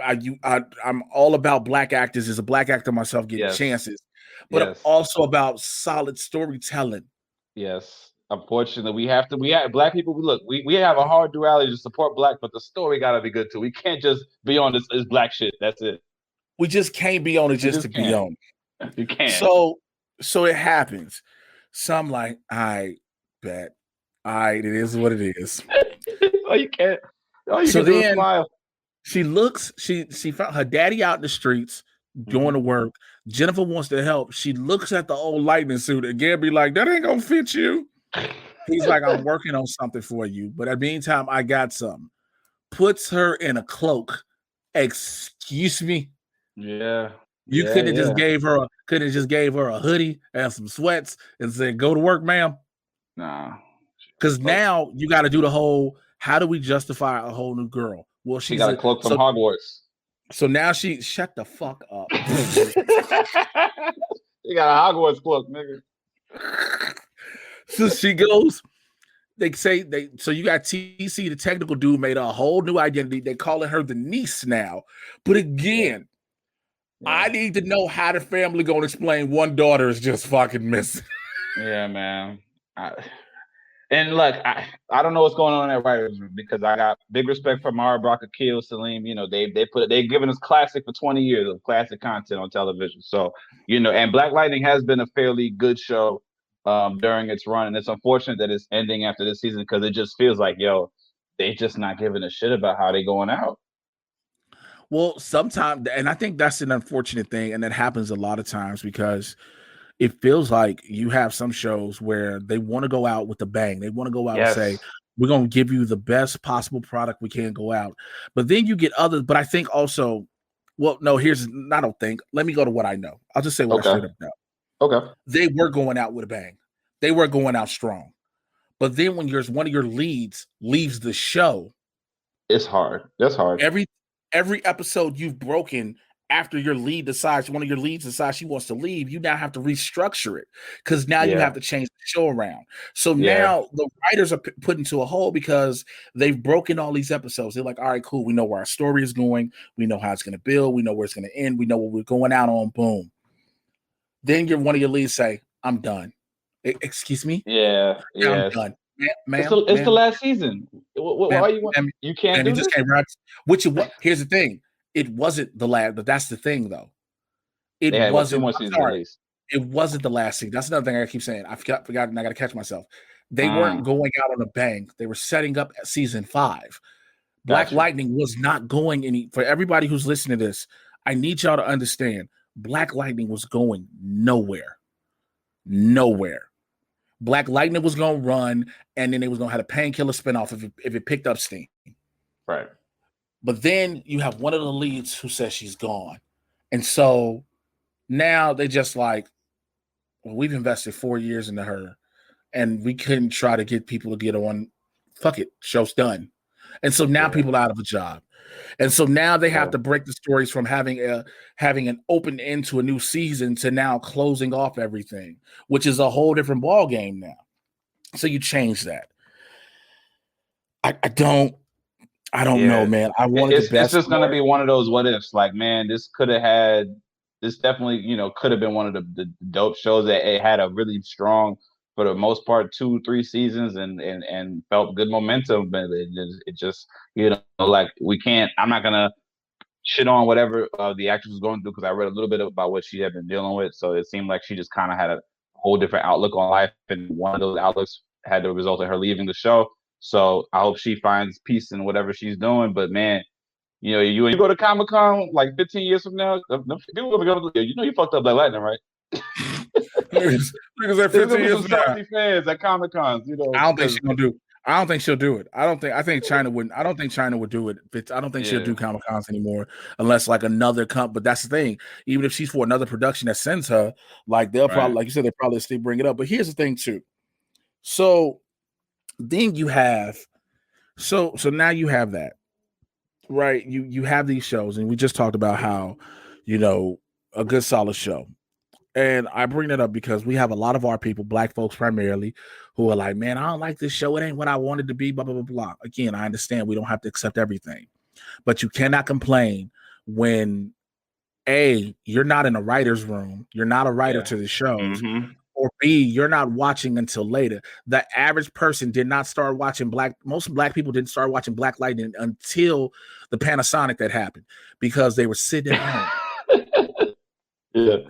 I'm all about black actors. As a black actor myself, getting chances, but I'm also about solid storytelling. Yes. Unfortunately, we have black people. We have a hard duality to support black, but the story gotta be good too. We can't just be on this black shit. That's it. We just can't be on it just to be on. You can't. So it happens. So I'm like, I bet. It is what it is. Oh, you can't. Oh, you can do a smile. She found her daddy out in the streets doing the work. Jennifer wants to help. She looks at the old lightning suit and Gabby like, that ain't gonna fit you. He's like, I'm working on something for you. But at the meantime, I got something. Puts her in a cloak. Excuse me. Yeah. You couldn't have just gave her a hoodie and some sweats and said, go to work, ma'am. Nah. Because now you got to do the whole, how do we justify a whole new girl? Well, She got a cloak from Hogwarts. So now she shut the fuck up. She got a Hogwarts cloak, nigga. So she goes. So you got TC, the technical dude, made a whole new identity. They calling her the niece now. But again, I need to know how the family gonna explain one daughter is just fucking missing. Yeah, man. And look, I don't know what's going on in that writers' room because I got big respect for Mara, Brock, Akil, Salim. You know, they've given us classic for 20 years of classic content on television. So, you know, and Black Lightning has been a fairly good show during its run, and it's unfortunate that it's ending after this season because it just feels like, yo, they just not giving a shit about how they going out. Well, sometimes, and I think that's an unfortunate thing, and that happens a lot of times because it feels like you have some shows where they want to go out with a bang. They want to go out and say, we're going to give you the best possible product we can go out. But then you get others. But I think also, well, no, I don't think. Let me go to what I know. I'll just say what I straight up know. Okay. They were going out with a bang. They were going out strong. But then when one of your leads leaves the show. It's hard. That's hard. Every episode you've broken after one of your leads decides she wants to leave, you now have to restructure it because now you have to change the show around. So now the writers are put into a hole because they've broken all these episodes. They're like, all right, cool. We know where our story is going. We know how it's going to build. We know where it's going to end. We know what we're going out on. Boom. Then one of your leads say, I'm done. Excuse me? Yeah. I'm done. It's the last season. Why you can't do this? Here's the thing. It wasn't the last, but that's the thing, though. It wasn't. 2 more seasons at least. It wasn't the last season. That's another thing I keep saying. I forgot, and I got to catch myself. They weren't going out on a bang. They were setting up season 5. Black Lightning was not going for everybody who's listening to this, I need y'all to understand, Black Lightning was going nowhere. Nowhere. Black Lightning was going to run, and then they was going to have a Painkiller spinoff if it picked up steam. Right. But then you have one of the leads who says she's gone. And so now they just like, well, we've invested 4 years into her, and we couldn't try to get people to get on. Fuck it. Show's done. And so now people are out of a job. And so now they have to break the stories from having an open end to a new season to now closing off everything, which is a whole different ball game now. So you change that. I don't know, man. I wanted the best. It's just gonna be one of those what ifs. Like, man, this definitely, could have been one of the dope shows that it had a really strong, for the most part, 2-3 seasons and felt good momentum. But it just, like we can't. I'm not gonna shit on whatever the actress was going through because I read a little bit about what she had been dealing with. So it seemed like she just kind of had a whole different outlook on life, and one of those outlooks had the result of her leaving the show. So I hope she finds peace in whatever she's doing. But man, you go to Comic-Con like 15 years from now, people will go, you fucked up Black Lightning, right? Niggas at 15 years from now. Fans at Comic-Cons, I don't think she's gonna do. I don't think she'll do it. I think China wouldn't. I don't think China would do it. I don't think she'll do Comic-Cons anymore unless like another But that's the thing. Even if she's for another production that sends her, like they'll probably, like you said, they probably still bring it up. But here's the thing too. So then you have, so now you have that, right? You have these shows, and we just talked about how, a good solid show. And I bring that up because we have a lot of our people, Black folks primarily, who are like, man, I don't like this show. It ain't what I wanted to be, blah, blah, blah, blah. Again, I understand we don't have to accept everything, but you cannot complain when, A, you're not in a writer's room. You're not a writer to the shows. Mm-hmm. Or B, you're not watching until later. The average person did not start watching most Black people didn't start watching Black Lightning until the Panasonic that happened because they were sitting at home.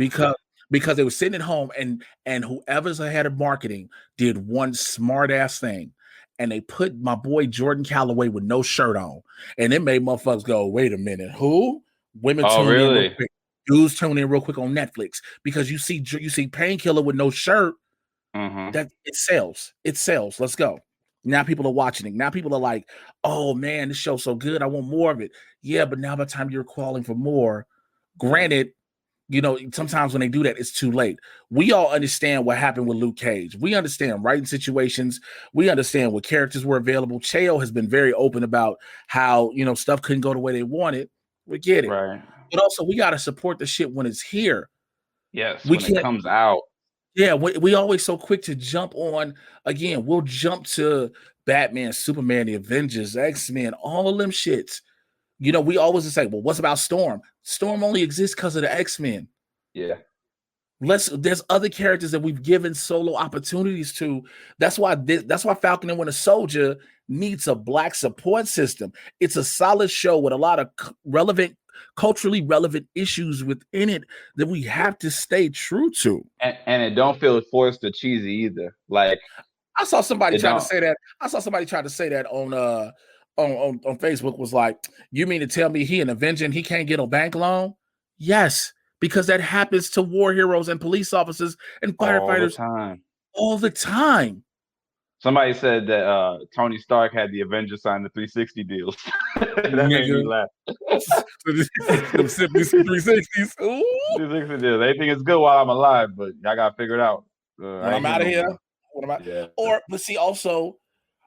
Because they were sitting at home and whoever's ahead of marketing did one smart ass thing. And they put my boy Jordan Calloway with no shirt on. And it made motherfuckers go, wait a minute, who? Women tune in real quick. Dudes tune in real quick on Netflix because you see Painkiller with no shirt. Mm-hmm. That it sells. It sells. Let's go. Now people are watching it. Now people are like, oh man, this show's so good. I want more of it. Yeah, but now by the time you're calling for more, granted, You know, sometimes when they do that, it's too late. We all understand what happened with Luke Cage. We understand writing situations. We understand what characters were available. Cheo has been very open about how, you know, stuff couldn't go the way they wanted. We get it. Right. But also, we got to support the shit when it's here. Yes, We when it can't. comes out. Yeah, we always so quick to jump on. Again, we'll jump to Batman, Superman, the Avengers, X-Men, all of them shits. You know, we always say, well, what's about Storm? Storm only exists because of the X-Men. Yeah. There's other characters that we've given solo opportunities to. That's why Falcon and Winter Soldier needs a black support system. It's a solid show with a lot of culturally relevant issues within it that we have to stay true to. And it don't feel forced or cheesy either. Like, I saw somebody try to say that. I saw somebody try to say that on Facebook, was like, you mean to tell me he an Avenger and he can't get a bank loan? Yes, because that happens to war heroes and police officers and firefighters all the time. Somebody said that Tony Stark had the Avengers sign the 360 deals. That made me laugh. Them simply 360s. 360 deals. They think it's good while I'm alive, but I gotta figure it out. When I'm out of here. But see, also,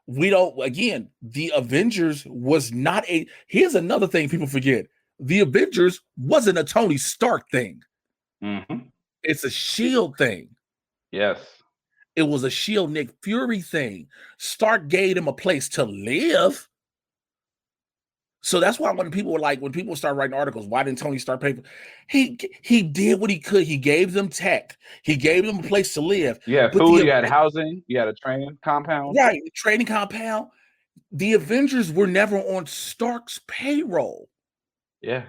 we don't. Again, the Avengers was not a. Here's another thing people forget: the Avengers wasn't a Tony Stark thing. Mm-hmm. It's a Shield thing. Yes. It was a Shield Nick Fury thing. Stark gave him a place to live. So that's why when people start writing articles, why didn't Tony Stark pay for? He did what he could. He gave them tech. He gave them a place to live. Yeah, food, you had housing, you had a training compound. Right, training compound. The Avengers were never on Stark's payroll. Yeah.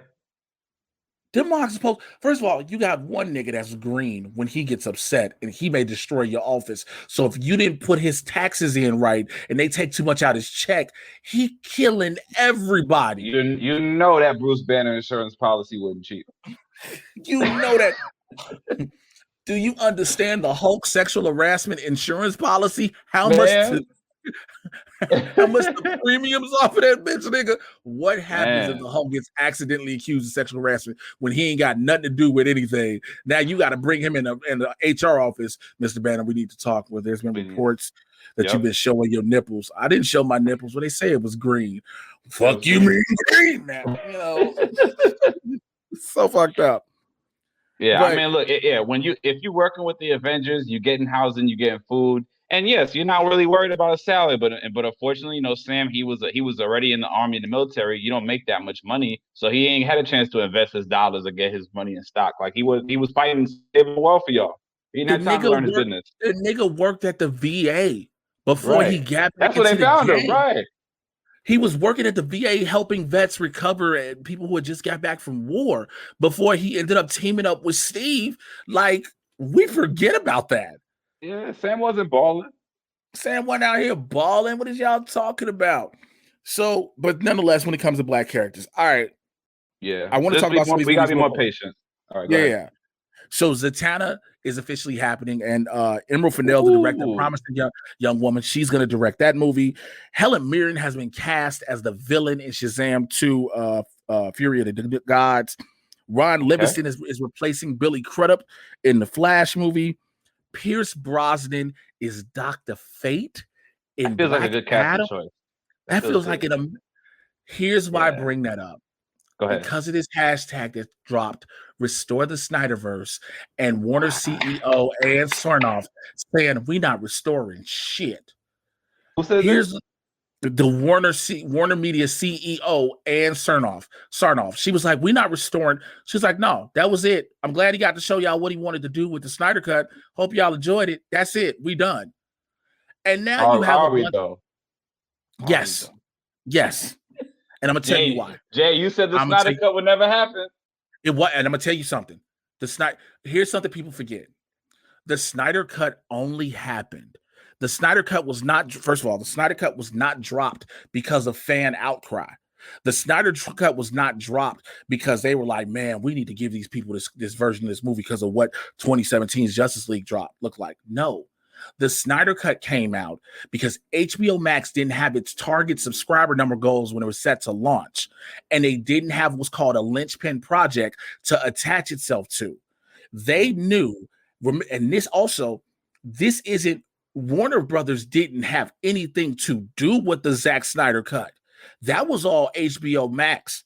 First of all, you got one nigga that's green when he gets upset and he may destroy your office. So if you didn't put his taxes in right and they take too much out his check, he killing everybody. You know that Bruce Banner insurance policy wasn't cheap. You know that. Do you understand the Hulk sexual harassment insurance policy? How much the premiums off of that bitch, nigga? What happens if the Hulk gets accidentally accused of sexual harassment when he ain't got nothing to do with anything? Now you got to bring him in the HR office, Mr. Banner. We need to talk. Well, there's been reports that you've been showing your nipples. I didn't show my nipples when they say it was green. Fuck you, mean green now? You know, so fucked up. Yeah, I mean, look, if you're working with the Avengers, you're getting housing, you're getting food. And yes, you're not really worried about a salary, but unfortunately, you know, Sam, he was already in the army and the military. You don't make that much money, so he ain't had a chance to invest his dollars or get his money in stock. Like he was fighting saving the world for y'all. He didn't have time to learn his business. The nigga worked at the VA before he got back. That's where they found him, right? He was working at the VA helping vets recover and people who had just got back from war before he ended up teaming up with Steve. Like, we forget about that. Yeah, Sam wasn't balling. Sam wasn't out here balling. What is y'all talking about? So, but nonetheless, when it comes to black characters, all right. Yeah. I want to talk about we gotta be more patient. All right. Yeah. So Zatanna is officially happening, and Emerald Fennell, the director, promising young woman, she's going to direct that movie. Helen Mirren has been cast as the villain in Shazam 2, Fury of the Gods. Ron Livingston is replacing Billy Crudup in the Flash movie. Pierce Brosnan is Dr. Fate in That feels Black like a good casting Adam. choice. That feels like here's why I bring that up. Go ahead. Because of this hashtag that dropped, Restore the Snyderverse, and Warner CEO and Sarnoff saying we not restoring shit. Who says Here's the Warner Media CEO and Sarnoff. She was like, we not restoring. She's like, no, that was it. I'm glad he got to show y'all what he wanted to do with the Snyder Cut. Hope y'all enjoyed it. That's it. We done. And now you have Yes. And I'm gonna tell you why. Jay, you said the Snyder Cut would never happen. It was, and I'm gonna tell you something. Here's something people forget. The Snyder Cut only happened. The Snyder Cut was not. First of all, the Snyder Cut was not dropped because of fan outcry. The Snyder Cut was not dropped because they were like, "Man, we need to give these people this version of this movie because of what 2017's Justice League drop looked like." No, The Snyder Cut came out because HBO Max didn't have its target subscriber number goals when it was set to launch, and they didn't have what's called a linchpin project to attach itself to. They knew, and this isn't, Warner Brothers didn't have anything to do with the Zack Snyder Cut. That was all HBO Max.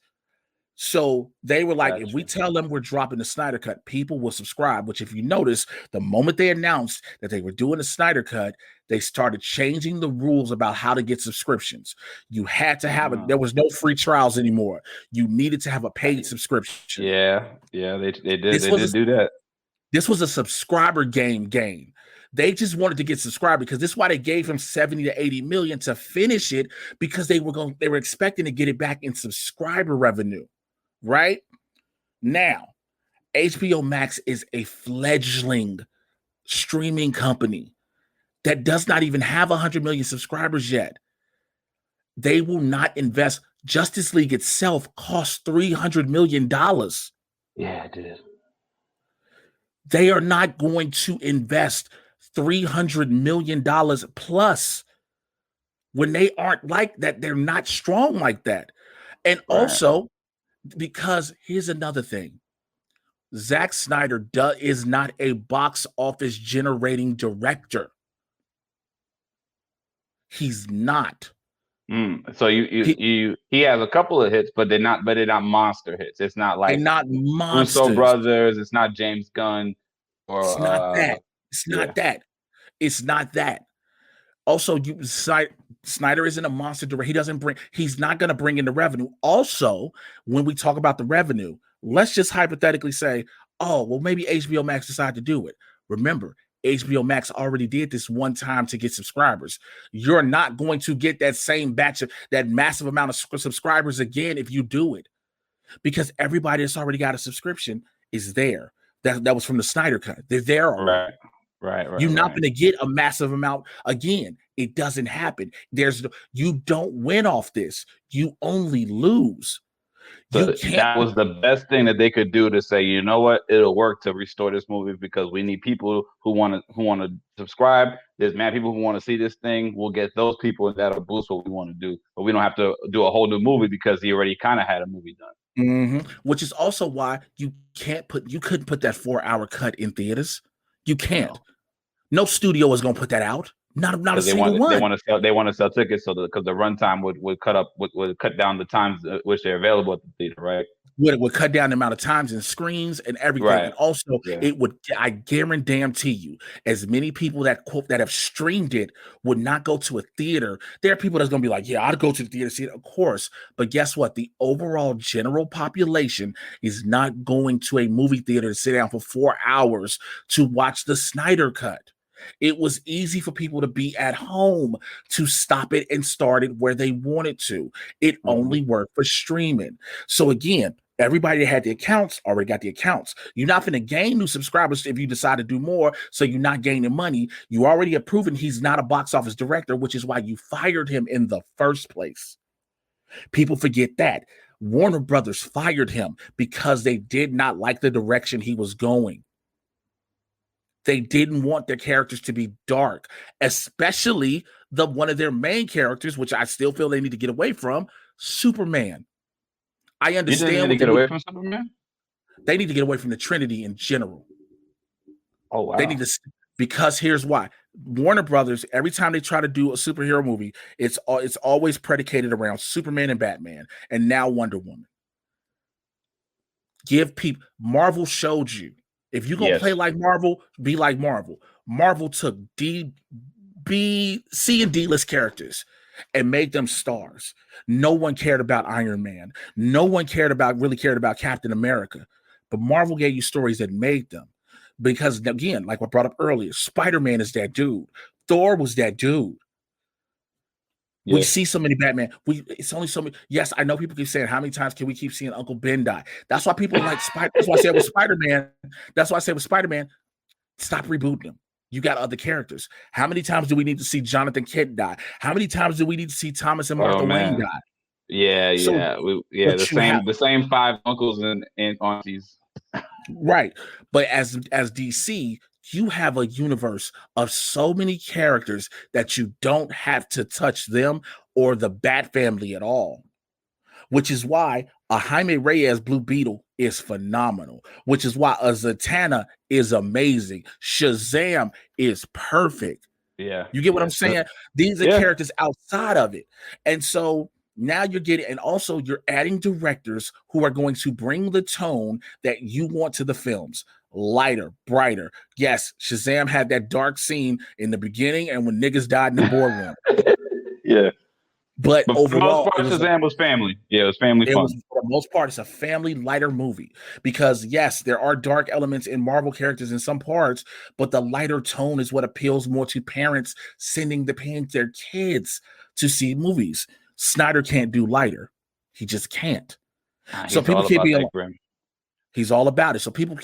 So they were like, if we tell them we're dropping the Snyder Cut, people will subscribe. Which, if you notice, the moment they announced that they were doing the Snyder Cut, they started changing the rules about how to get subscriptions. You had to have it. There was no free trials anymore. You needed to have a paid subscription. Yeah, they did. They did do that. This was a subscriber game. They just wanted to get subscribers, because this is why they gave him 70 to 80 million to finish it, because they were expecting to get it back in subscriber revenue. Right now, HBO Max is a fledgling streaming company that does not even have 100 million subscribers yet. They will not invest. Justice League itself cost $300 million. Yeah, it did. They are not going to invest $300 million plus when they aren't like that. They're not strong like that. And also, because here's another thing. Zack Snyder is not a box office generating director. He's not. So he has a couple of hits, but they're not monster hits. It's not like not monsters. Russo brothers. It's not James Gunn. It's not that. It's not that. It's not that. Also, Snyder isn't a monster director. He's not going to bring in the revenue. Also, when we talk about the revenue, let's just hypothetically say, oh, well, maybe HBO Max decided to do it. Remember, HBO Max already did this one time to get subscribers. You're not going to get that same batch of that massive amount of subscribers again if you do it, because everybody that's already got a subscription is there. That was from the Snyder Cut. They're there already. Right. You're not going to get a massive amount again. It doesn't happen. You don't win off this. You only lose. So that was the best thing that they could do to say, you know what, it'll work to restore this movie, because we need people who want to subscribe. There's mad people who want to see this thing. We'll get those people, and that'll boost what we want to do. But we don't have to do a whole new movie, because he already kind of had a movie done. Mm-hmm. Which is also why you couldn't put that 4-hour cut in theaters. You can't. No studio is going to put that out. Not a single one. They want to sell tickets, because the runtime would cut down the times which they're available at the theater, right? Would cut down the amount of times and screens and everything. Right. And also, it would. I guarantee you, as many people that have streamed it would not go to a theater. There are people that's going to be like, yeah, I'd go to the theater to see it, of course. But guess what? The overall general population is not going to a movie theater to sit down for 4 hours to watch the Snyder Cut. It was easy for people to be at home to stop it and start it where they wanted to. It only worked for streaming. So again, everybody that had the accounts already got the accounts. You're not going to gain new subscribers if you decide to do more, so you're not gaining money. You already have proven he's not a box office director, which is why you fired him in the first place. People forget that. Warner Brothers fired him because they did not like the direction he was going. They didn't want their characters to be dark, especially one of their main characters, which I still feel they need to get away from, Superman. I understand. You need to get away from Superman? They need to get away from the Trinity in general. Oh, wow. They need to, because here's why. Warner Brothers, every time they try to do a superhero movie, it's always predicated around Superman and Batman, and now Wonder Woman. Marvel showed you. If you're going to play like Marvel, be like Marvel. Marvel took C and D-list characters and made them stars. No one cared about Iron Man. No one really cared about Captain America. But Marvel gave you stories that made them. Because, again, like I brought up earlier, Spider-Man is that dude. Thor was that dude. Yeah. We see so many Batman. It's only so many. Yes, I know people keep saying, how many times can we keep seeing Uncle Ben die? That's why people like Spider. That's why I said with Spider-Man. That's why I said with Spider-Man, stop rebooting him. You got other characters. How many times do we need to see Jonathan Kent die? How many times do we need to see Thomas and Martha Wayne die? Yeah, the same 5 uncles and aunties. Right, but as DC, you have a universe of so many characters that you don't have to touch them or the Bat family at all. Which is why a Jaime Reyes Blue Beetle is phenomenal. Which is why a Zatanna is amazing. Shazam is perfect. Yeah. You get what I'm saying? These are characters outside of it. And so now you're getting, and also you're adding directors who are going to bring the tone that you want to the films. Lighter, brighter. Yes, Shazam had that dark scene in the beginning and when niggas died in the boardroom. Yeah. But overall, for the most part, Shazam was family. Yeah, it was family fun. For the most part, it's a family lighter movie because yes, there are dark elements in Marvel characters in some parts, but the lighter tone is what appeals more to parents sending their kids to see movies. Snyder can't do lighter; he just can't. So people keep being like, he's all about it. So people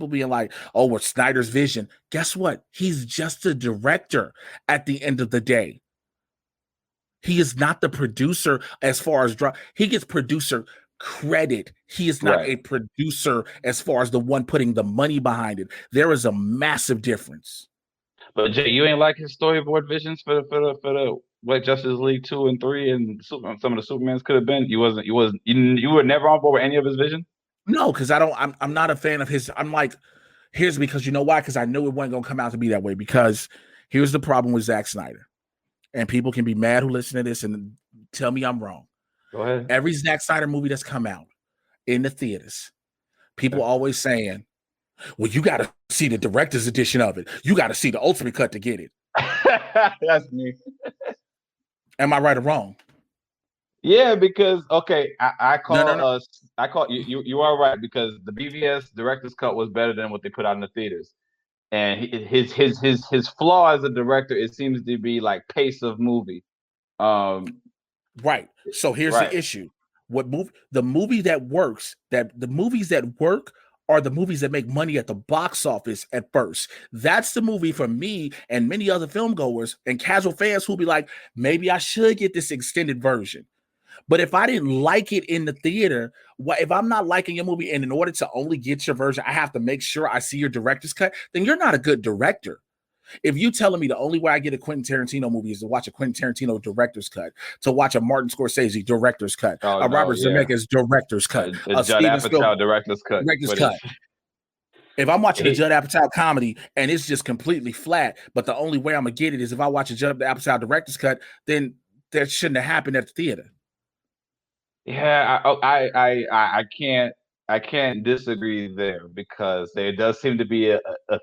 being like, "Oh, well, Snyder's vision." Guess what? He's just a director at the end of the day. He is not the producer as far as he gets producer credit. He is not a producer as far as the one putting the money behind it. There is a massive difference. But Jay, you ain't like his storyboard visions for the what Justice League 2 and 3 and some of the Supermans could have been. You were never on board with any of his vision? No, because I'm not a fan of his. I'm like, here's because you know why? Because I knew it wasn't gonna come out to be that way. Because here's the problem with Zack Snyder. And people can be mad who listen to this and tell me I'm wrong. Go ahead. Every Zack Snyder movie that's come out in the theaters, people always saying, well, you got to see the director's edition of it. You got to see the ultimate cut to get it. That's me. Am I right or wrong? Yeah, because I call you are right because the BVS director's cut was better than what they put out in the theaters. And his flaw as a director, it seems to be like pace of movie. Right. So here's the issue. The movies that work are the movies that make money at the box office at first. That's the movie for me and many other film goers and casual fans who'll be like, maybe I should get this extended version. But if I didn't like it in the theater, if I'm not liking your movie and in order to only get your version, I have to make sure I see your director's cut, then you're not a good director. If you telling me the only way I get a Quentin Tarantino movie is to watch a Quentin Tarantino director's cut, to watch a Martin Scorsese director's cut, Robert Zemeckis director's cut, a Judd Apatow director's cut. If I'm watching a Judd Apatow comedy and it's just completely flat, but the only way I'm gonna get it is if I watch a Judd Apatow director's cut, then that shouldn't have happened at the theater. Yeah, I can't disagree there because there does seem to be a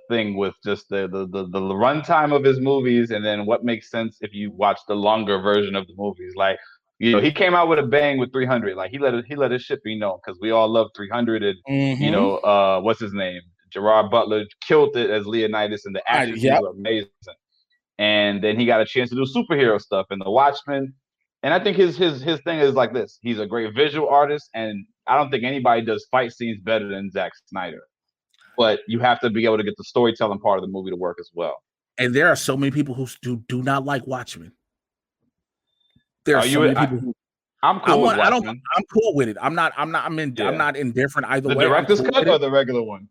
thing with just the runtime of his movies and then what makes sense if you watch the longer version of the movies. Like, you know, he came out with a bang with 300. Like he let his shit be known because we all love 300 and you know, what's his name? Gerard Butler killed it as Leonidas and the actors were amazing. And then he got a chance to do superhero stuff in The Watchmen. And I think his thing is like this. He's a great visual artist, and I don't think anybody does fight scenes better than Zack Snyder. But you have to be able to get the storytelling part of the movie to work as well. And there are so many people who do not like Watchmen. There are so many people who I'm cool with Watchmen. I'm cool with it. I'm not indifferent either way. The director's cut or the regular one?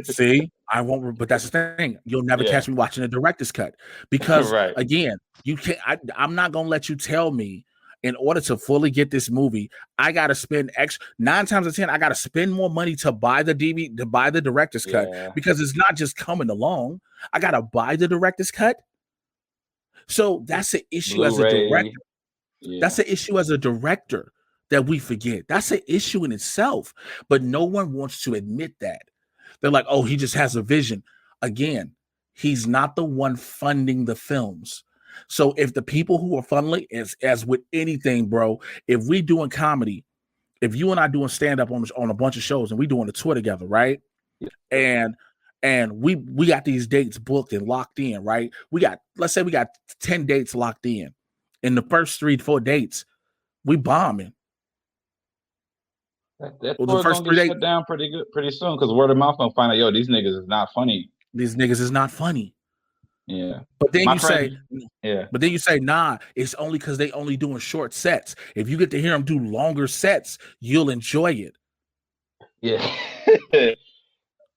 See, I won't, but that's the thing. You'll never catch me watching a director's cut because again, you can't. I'm not gonna let you tell me in order to fully get this movie, I gotta spend 9 times out of 10. I gotta spend more money to buy the DVD, to buy the director's cut because it's not just coming along. I gotta buy the director's cut. So that's an issue as a director. That's an issue as a director that we forget. That's an issue in itself, but no one wants to admit that. They're like, oh, he just has a vision. Again, he's not the one funding the films. So if the people who are funneling, as with anything, bro, if we doing comedy, if you and I doing stand-up on a bunch of shows and we doing a tour together, right? Yeah. And we got these dates booked and locked in, right? Let's say we got 10 dates locked in. In the first 3-4 dates, we bombing. That the first 3 dates shut down pretty soon because word of mouth gonna find out, yo, these niggas is not funny. These niggas is not funny. Yeah. But then But then you say, nah, it's only because they only doing short sets. If you get to hear them do longer sets, you'll enjoy it. Yeah.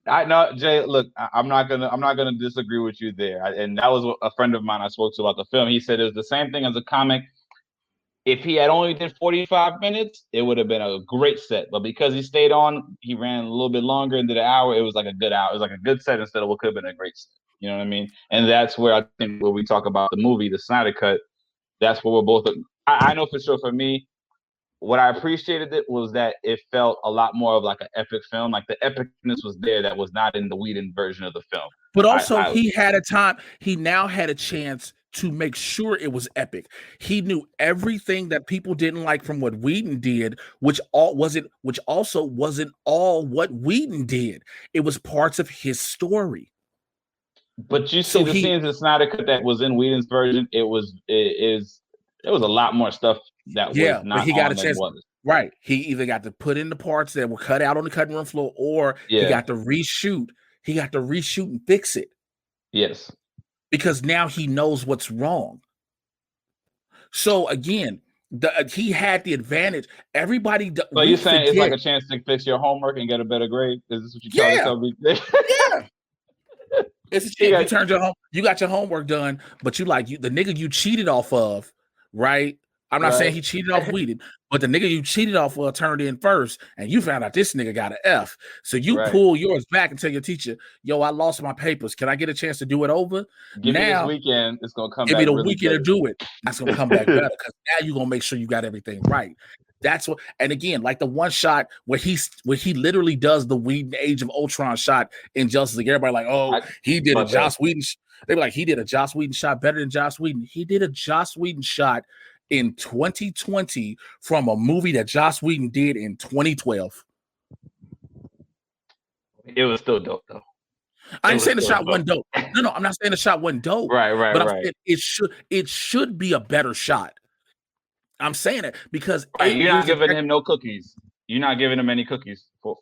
I know, Jay. Look, I'm not gonna disagree with you there. And that was what a friend of mine I spoke to about the film. He said it was the same thing as a comic. If he had only did 45 minutes, it would have been a great set. But because he stayed on, he ran a little bit longer into the hour. It was like a good hour. It was like a good set instead of what could have been a great set. You know what I mean? And that's where I think when we talk about the movie, the Snyder Cut, that's where we're both. I know for sure for me, what I appreciated it was that it felt a lot more of like an epic film. Like the epicness was there that was not in the Whedon version of the film. But also, he had a time. He now had a chance to make sure it was epic. He knew everything that people didn't like from what Whedon did, which also wasn't all what Whedon did. It was parts of his story. But you see scenes in Snyder Cut that was in Whedon's version, it was a lot more stuff that was not he got on a chance. Was. Right. He either got to put in the parts that were cut out on the cutting room floor, or he got to reshoot. He got to reshoot and fix it. Yes. Because now he knows what's wrong. So again, he had the advantage. Everybody. So you're saying it's like a chance to fix your homework and get a better grade? Is this what you're telling me? Yeah. It's a chance. You got your homework done, but the nigga you cheated off of, right? I'm not saying he cheated off Whedon, but the nigga you cheated off of turned in first, and you found out this nigga got an F. So you pull yours back and tell your teacher, "Yo, I lost my papers. Can I get a chance to do it over?" Give me this weekend. It's gonna come. Give me the weekend to do it. That's gonna come back better because now you're gonna make sure you got everything right. That's what. And again, like the one shot where he literally does the Whedon Age of Ultron shot in Justice League. Everybody like, oh, he did a Joss Whedon. They were like, he did a Joss Whedon shot better than Joss Whedon. He did a Joss Whedon shot in 2020 from a movie that Joss Whedon did in 2012. It was still dope though. I ain't saying the shot wasn't dope. No, I'm not saying the shot wasn't dope. Right. But I'm saying it should be a better shot. I'm saying it because you're not giving him no cookies. You're not giving him any cookies for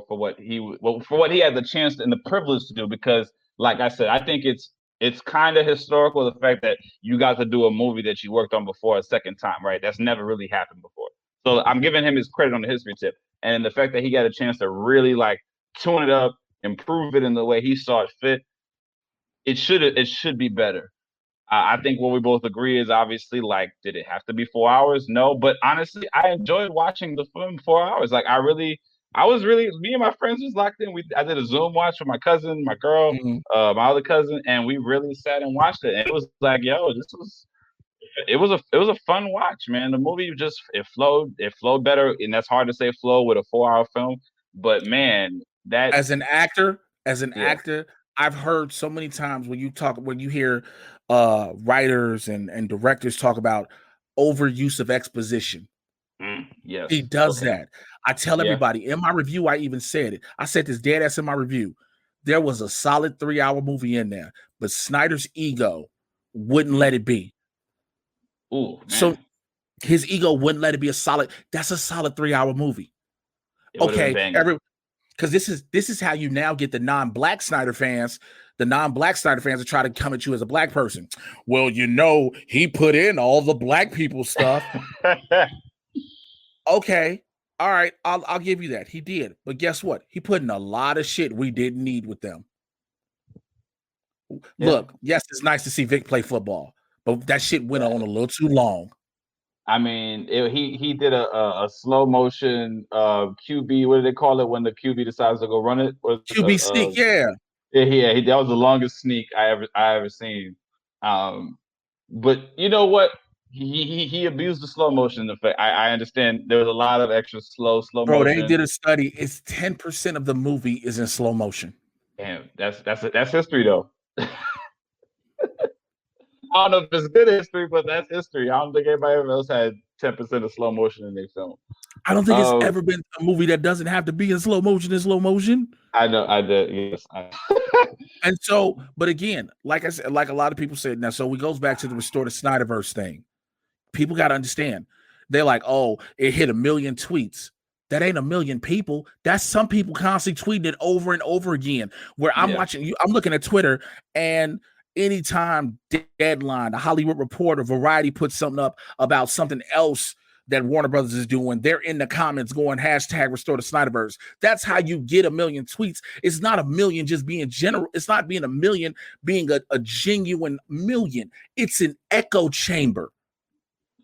what he had the chance and the privilege to do. Because, like I said, I think it's kind of historical, the fact that you got to do a movie that you worked on before a second time, right? That's never really happened before. So I'm giving him his credit on the history tip, and the fact that he got a chance to really like tune it up, improve it in the way he saw it fit. It should be better. I think what we both agree is obviously, like, did it have to be 4 hours? No, but honestly, I enjoyed watching the film 4 hours. Like, me and my friends was locked in. I did a Zoom watch with my cousin, my girl, my other cousin, and we really sat and watched it. And it was like, yo, it was a fun watch, man. The movie it flowed better, and that's hard to say flow with a 4 hour film. But man, that as an actor, I've heard so many times when you hear writers and directors talk about overuse of exposition. Yes, he does that. I tell everybody in my review. I even said it. I said this dead ass in my review. There was a solid 3 hour movie in there, but Snyder's ego wouldn't let it be. Ooh, man. So his ego wouldn't let it be that's a solid 3 hour movie. Okay, because this is how you now get the non-black Snyder fans. The non-black Snyder fans are trying to come at you as a black person. Well, he put in all the black people stuff. Okay, all right, I'll give you that. He did, but guess what? He put in a lot of shit we didn't need with them. Yeah. Look, yes, it's nice to see Vic play football, but that shit went on a little too long. I mean, he did a slow motion QB. What do they call it when the QB decides to go run it? QB sneak, yeah. That was the longest sneak I ever seen. But you know what? He abused the slow motion effect. I understand there was a lot of extra slow motion. Bro, they did a study. It's 10% of the movie is in slow motion. Damn, that's history though. I don't know if it's good history, but that's history. I don't think anybody else had 10% of slow motion in their film. I don't think it's ever been a movie that doesn't have to be in slow motion. I know, I did, yes. And so, but again, like I said, like a lot of people said, now, so it goes back to the restore the Snyderverse thing. People got to understand. They're like, oh, it hit 1 million tweets. That ain't 1 million people. That's some people constantly tweeting it over and over again. Where I'm watching you, I'm looking at Twitter, and anytime Deadline, the Hollywood Reporter, Variety puts something up about something else that Warner Brothers is doing, they're in the comments going hashtag restore the Snyderverse. That's how you get a million tweets. It's not a million just being general. It's not being a million being a genuine million. It's an echo chamber.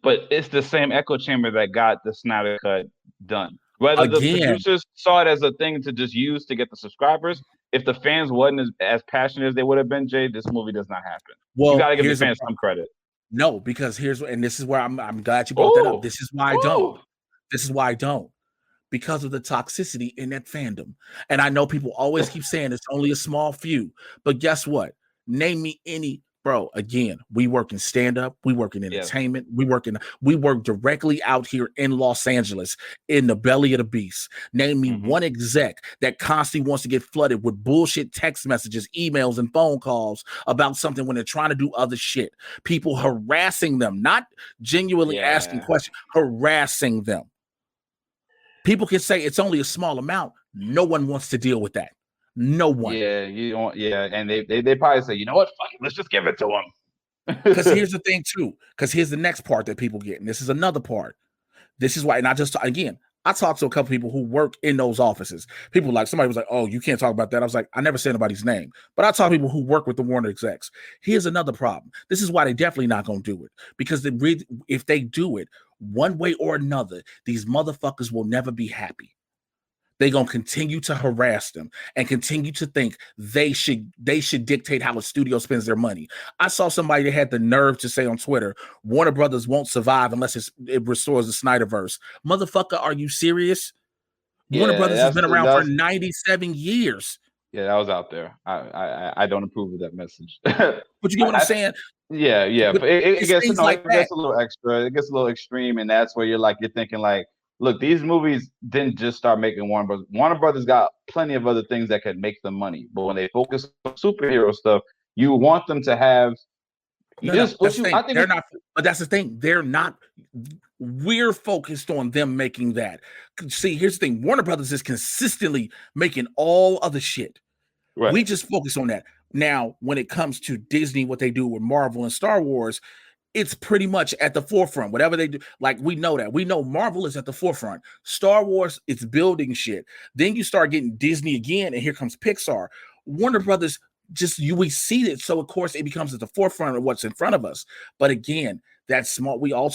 But it's the same echo chamber that got the Snyder Cut done. Whether the Again, producers saw it as a thing to just use to get the subscribers, if the fans wasn't as passionate as they would have been, Jay, this movie does not happen. well, you got to give the fans some credit. No, because and this is where I'm glad you brought that up. This is why I don't. This is why I don't. Because of the toxicity in that fandom. And I know people always keep saying it's only a small few, but guess what? Name me any, bro. Again, we work in stand-up, we work in entertainment, we work directly out here in Los Angeles in the belly of the beast. Name me one exec that constantly wants to get flooded with bullshit text messages, emails, and phone calls about something when they're trying to do other shit. People harassing them, not genuinely asking questions, harassing them. People can say it's only a small amount. No one wants to deal with that. No one. Yeah, you don't. Yeah, and they probably say, you know what? Fuck it, let's just give it to them. Because here's the thing too. Because here's the next part that people get, and this is another part. This is why, and I talked to a couple people who work in those offices. People like somebody was like, "Oh, you can't talk about that." I was like, I never said anybody's name, but I talk to people who work with the Warner execs. Here's another problem. This is why they definitely not gonna do it, because if they do it one way or another, these motherfuckers will never be happy. They're gonna continue to harass them and continue to think they should dictate how a studio spends their money. I saw somebody that had the nerve to say on Twitter, Warner Brothers won't survive unless it restores the Snyderverse. Motherfucker, are you serious? Warner Brothers has been around for 97 years. Yeah, that was out there. I don't approve of that message. But you get what I'm saying? Yeah. But it gets a little extra. It gets a little extreme, and that's where you're thinking like, look, these movies didn't just start making Warner Brothers. Warner Brothers got plenty of other things that could make them money. But when they focus on superhero stuff, you want them to have. They're not. But that's the thing. They're not. We're focused on them making that. See, here's the thing. Warner Brothers is consistently making all other shit. Right. We just focus on that. Now, when it comes to Disney, what they do with Marvel and Star Wars, it's pretty much at the forefront. Whatever they do, like we know that. We know Marvel is at the forefront. Star Wars, it's building shit. Then you start getting Disney again, and here comes Pixar. Warner Brothers, we see it. So, of course, it becomes at the forefront of what's in front of us. But again, that's small. We always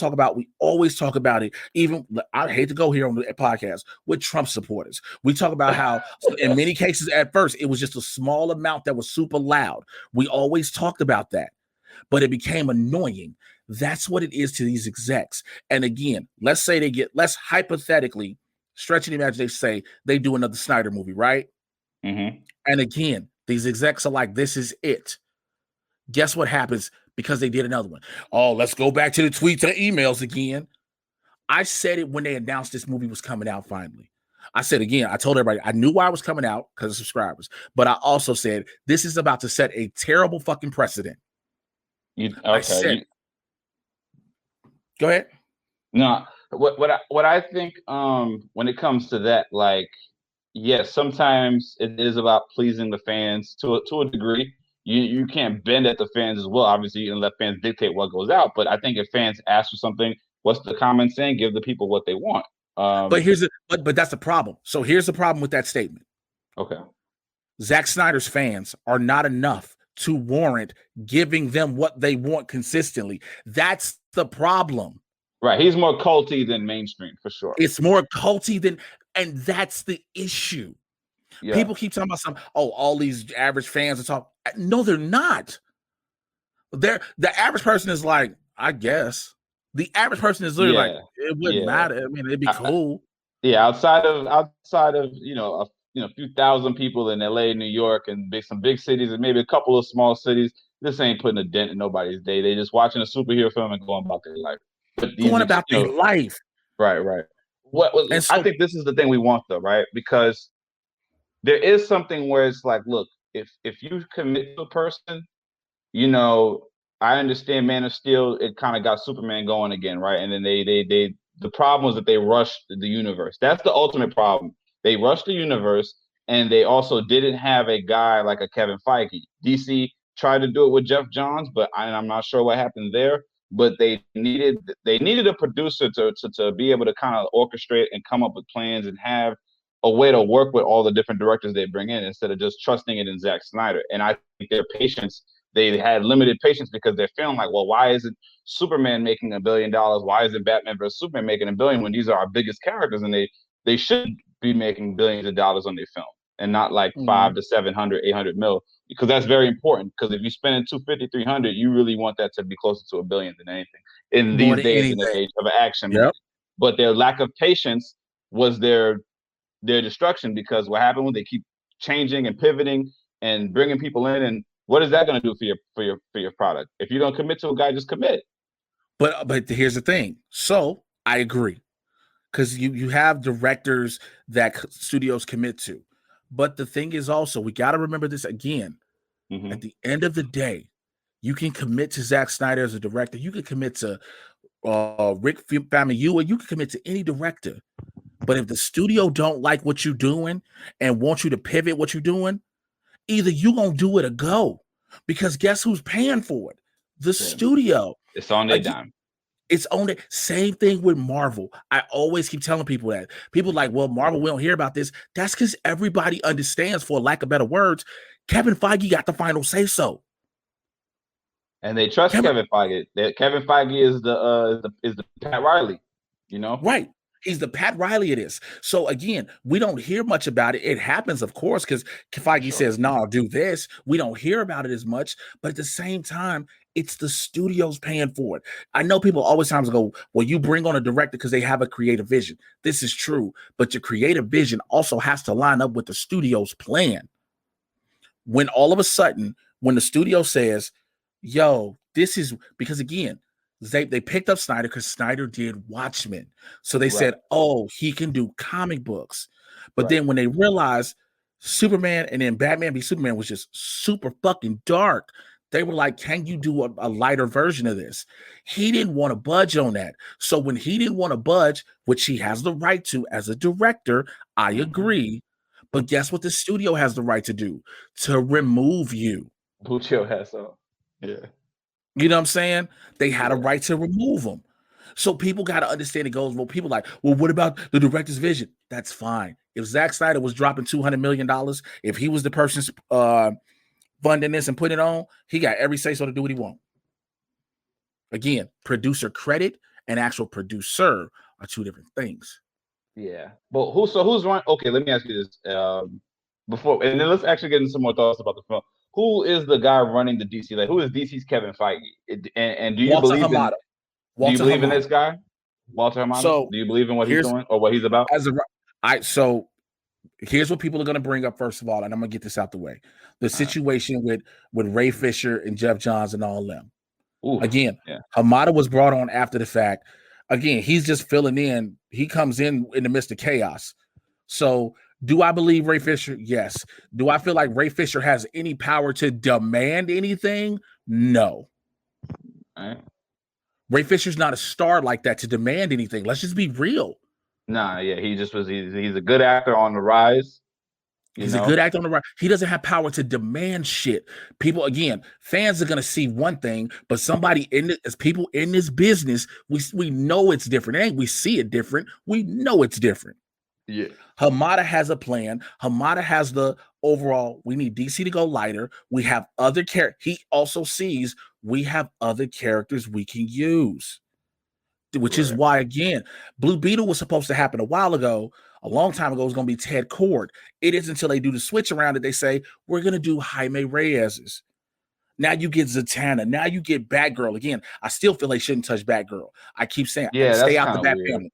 talk about it. Even, I hate to go here on the podcast, with Trump supporters. We talk about how in many cases at first, it was just a small amount that was super loud. We always talked about that. But it became annoying. That's what it is to these execs. And again, let's hypothetically, stretching the imagination, say they do another Snyder movie, right? Mm-hmm. And again, these execs are like, this is it. Guess what happens because they did another one? Oh, let's go back to the tweets and emails again. I said it when they announced this movie was coming out finally. I said again, I told everybody, I knew why it was coming out because of subscribers. But I also said, this is about to set a terrible fucking precedent. Go ahead. No, what I think when it comes to that, like, yes, sometimes it is about pleasing the fans to a degree. You can't bend at the fans as well. Obviously, you can let fans dictate what goes out. But I think if fans ask for something, what's the comment saying? Give the people what they want. But that's the problem. So here's the problem with that statement. Okay. Zack Snyder's fans are not enough to warrant giving them what they want consistently. That's the problem. Right. He's more culty than mainstream, for sure. It's more culty and that's the issue. Yeah. People keep talking about all these average fans are talking. No, they're not. The average person is like, I guess. The average person is literally like, it wouldn't matter. I mean, it'd be cool. Outside of a few thousand people in LA, New York, and some big cities, and maybe a couple of small cities, this ain't putting a dent in nobody's day. They just watching a superhero film and going about their life. Their life. Right. I think this is the thing we want, though, right? Because there is something where it's like, look, if you commit to a person, I understand Man of Steel, it kind of got Superman going again, right? And then the problem was that they rushed the universe. That's the ultimate problem. They rushed the universe, and they also didn't have a guy like a Kevin Feige. DC tried to do it with Jeff Johns, but I'm not sure what happened there. but they needed a producer to be able to kind of orchestrate and come up with plans and have a way to work with all the different directors they bring in instead of just trusting it in Zack Snyder. And I think their patience, they had limited patience because they're feeling like, well, why isn't Superman making $1 billion? Why isn't Batman versus Superman making $1 billion when these are our biggest characters and they should be making billions of dollars on their film and not like 500 to 700, 800 mil, because that's very important. Because if you're spending 250, 300, you really want that to be closer to $1 billion than anything in More these than days in the anything. age of an action movie. Yep. But their lack of patience was their destruction, because what happened when they keep changing and pivoting and bringing people in, and what is that going to do for your product? If you don't commit to a guy, just commit. But here's the thing. So I agree, because you have directors that studios commit to. But the thing is also, we got to remember this again. Mm-hmm. At the end of the day, you can commit to Zack Snyder as a director. You can commit to Rick Famuyiwa. You can commit to any director. But if the studio don't like what you're doing and want you to pivot what you're doing, either you gonna do it or go. Because guess who's paying for it? The studio. It's on their dime. It's on it. Same thing with Marvel. I always keep telling people that. People like, well, Marvel, we don't hear about this. That's because everybody understands, for lack of better words, Kevin Feige got the final say so. And they trust Kevin Feige. Kevin Feige is the Pat Riley, you know? Right. He's the Pat Riley it is. So again, we don't hear much about it. It happens, of course, because Feige says, no, I'll do this. We don't hear about it as much. But at the same time, it's the studios paying for it. I know people always times go, well, you bring on a director because they have a creative vision. This is true. But your creative vision also has to line up with the studio's plan. When all of a sudden, when the studio says, yo, this is, because again, they picked up Snyder because Snyder did Watchmen. So they said, oh, he can do comic books. But then when they realized Superman and then Batman v Superman was just super fucking dark, they were like, can you do a lighter version of this? He didn't want to budge on that. So when he didn't want to budge, which he has the right to as a director, I agree. But guess what the studio has the right to do? To remove you. Buccio has so. Yeah. You know what I'm saying? They had a right to remove them. So people got to understand it goes, well, people like, well, what about the director's vision? That's fine. If Zack Snyder was dropping $200 million, if he was the person funding this and putting it on, he got every say so to do what he wants. Again, producer credit and actual producer are two different things. Yeah. But who's running? Okay, let me ask you this. Before, and then let's actually get into some more thoughts about the film. Who is the guy running the DC? Like, who is DC's Kevin Feige? And do you believe in this guy, Walter Hamada? So do you believe in what he's doing or what he's about? So here's what people are going to bring up first of all, and I'm going to get this out the way. The situation with Ray Fisher and Jeff Johns and all them. Again, Hamada was brought on after the fact. Again, he's just filling in. He comes in the midst of chaos. So do I believe Ray Fisher? Yes. Do I feel like Ray Fisher has any power to demand anything? No. Ray Fisher's not a star like that to demand anything. Let's just be real. Nah, yeah, he just was. He's a good actor on the rise. He's a good actor on the rise. He doesn't have power to demand shit. People, again, fans are gonna see one thing, but somebody as people in this business, we know it's different. We see it different. We know it's different. Yeah. Hamada has a plan. Hamada has the overall, we need DC to go lighter. We have other characters. He also sees we have other characters we can use, which is why, again, Blue Beetle was supposed to happen a while ago. A long time ago, it was going to be Ted Kord. It is until they do the switch around that they say, we're going to do Jaime Reyes's. Now you get Zatanna. Now you get Batgirl. Again, I still feel they shouldn't touch Batgirl. I keep saying, stay out the Bat family.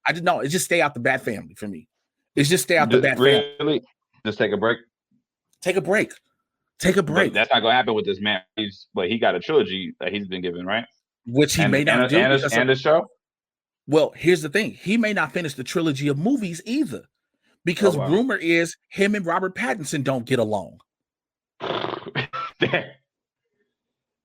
I just know it's just stay out the Bat family for me. It's just stay out the Bat family. Just take a break. Take a break. But that's not gonna happen with this man. He got a trilogy that he's been given, right? Which he may not do. And the show. Well, here's the thing. He may not finish the trilogy of movies either. Because rumor is him and Robert Pattinson don't get along.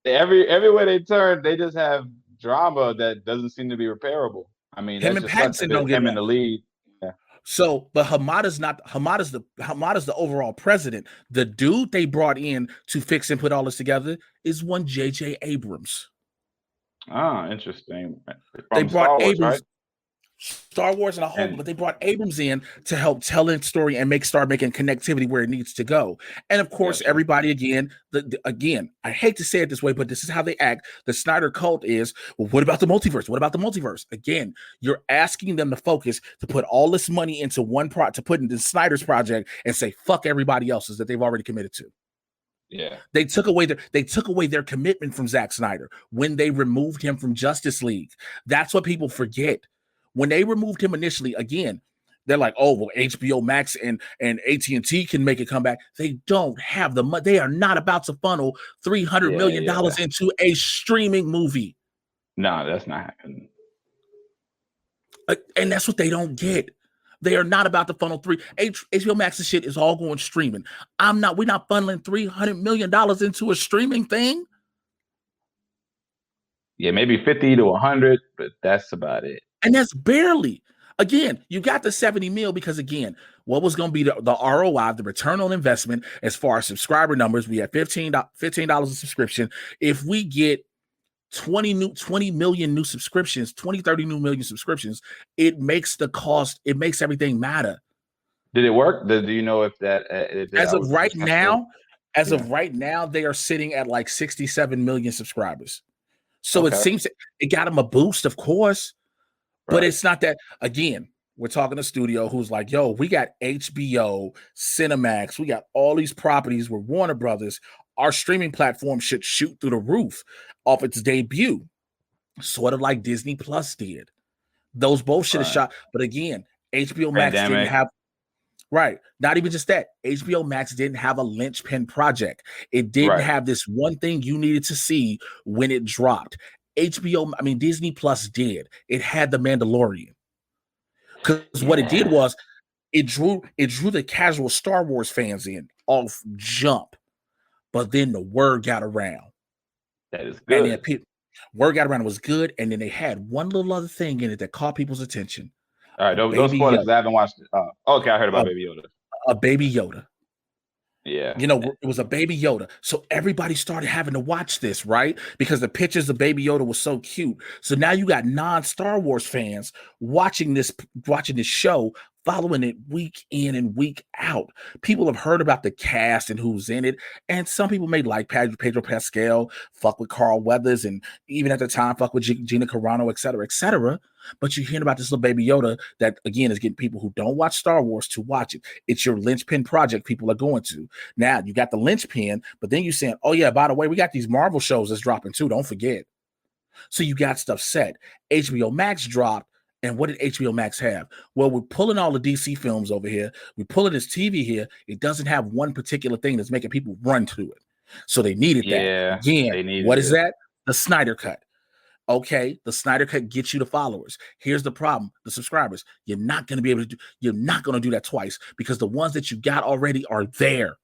Everywhere they turn, they just have drama that doesn't seem to be repairable. I mean, him and Pattinson don't get him in the lead. Yeah. So, but Hamada's the overall president. The dude they brought in to fix and put all this together is one J.J. Abrams. Ah, interesting. They From brought Star Wars, right? Abrams, Star Wars and a whole, And but they brought Abrams in to help tell the story and start making connectivity where it needs to go. And of course, gotcha. everybody again, again, I hate to say it this way, but this is how they act. The Snyder cult is, well, what about the multiverse? What about the multiverse? Again, you're asking them to focus to put all this money into one to put into Snyder's project and say fuck everybody else's that they've already committed to. Yeah. They took away their commitment from Zack Snyder when they removed him from Justice League. That's what people forget. When they removed him initially, again, they're like, oh, well, HBO Max and AT&T can make it come back. They don't have the money. They are not about to funnel $300 million into a streaming movie. No, that's not happening. And that's what they don't get. They are not about to funnel HBO Max's shit is all going streaming. We're not funneling $300 million into a streaming thing. Yeah, maybe 50 to 100, but that's about it. And that's barely. Again, you got the 70 mil because, again, what was going to be the ROI, the return on investment as far as subscriber numbers? We had $15 a subscription. If we get 20 million new subscriptions, 30 new million subscriptions, it makes the cost, it makes everything matter. Did it work? Do you know if that as of right now, they are sitting at like 67 million subscribers. So It seems it got them a boost, of course, but it's not that. Again, we're talking to studio who's like, yo, we got HBO, Cinemax, we got all these properties with Warner Brothers. Our streaming platform should shoot through the roof off its debut, sort of like Disney Plus did. Those both should have shot. But again, HBO Max didn't have. Right. Not even just that. HBO Max didn't have a linchpin project. It didn't have this one thing you needed to see when it dropped. Disney Plus did. It had The Mandalorian. Because what it did was it drew the casual Star Wars fans in off jump. But then the word got around. That is good. And then word got around, it was good. And then they had one little other thing in it that caught people's attention. All right, don't spoil it because I haven't watched it. Okay, I heard about Baby Yoda. A Baby Yoda. Yeah. It was a Baby Yoda. So everybody started having to watch this, right? Because the pictures of Baby Yoda was so cute. So now you got non-Star Wars fans watching this show, following it week in and week out. People have heard about the cast and who's in it. And some people may like Pedro Pascal, fuck with Carl Weathers, and even at the time, fuck with Gina Carano, et cetera, et cetera. But you're hearing about this little Baby Yoda that, again, is getting people who don't watch Star Wars to watch it. It's your linchpin project people are going to. Now, you got the linchpin, but then you're saying, oh, yeah, by the way, we got these Marvel shows that's dropping too. Don't forget. So you got stuff set. HBO Max dropped. And what did HBO Max have? Well, we're pulling all the DC films over here. We're pulling this TV here. It doesn't have one particular thing that's making people run to it. So they needed that. Again, what is that? The Snyder Cut. Okay, the Snyder Cut gets you the followers. Here's the problem: the subscribers. You're not going to be able to do. You're not going to do that twice because the ones that you got already are there.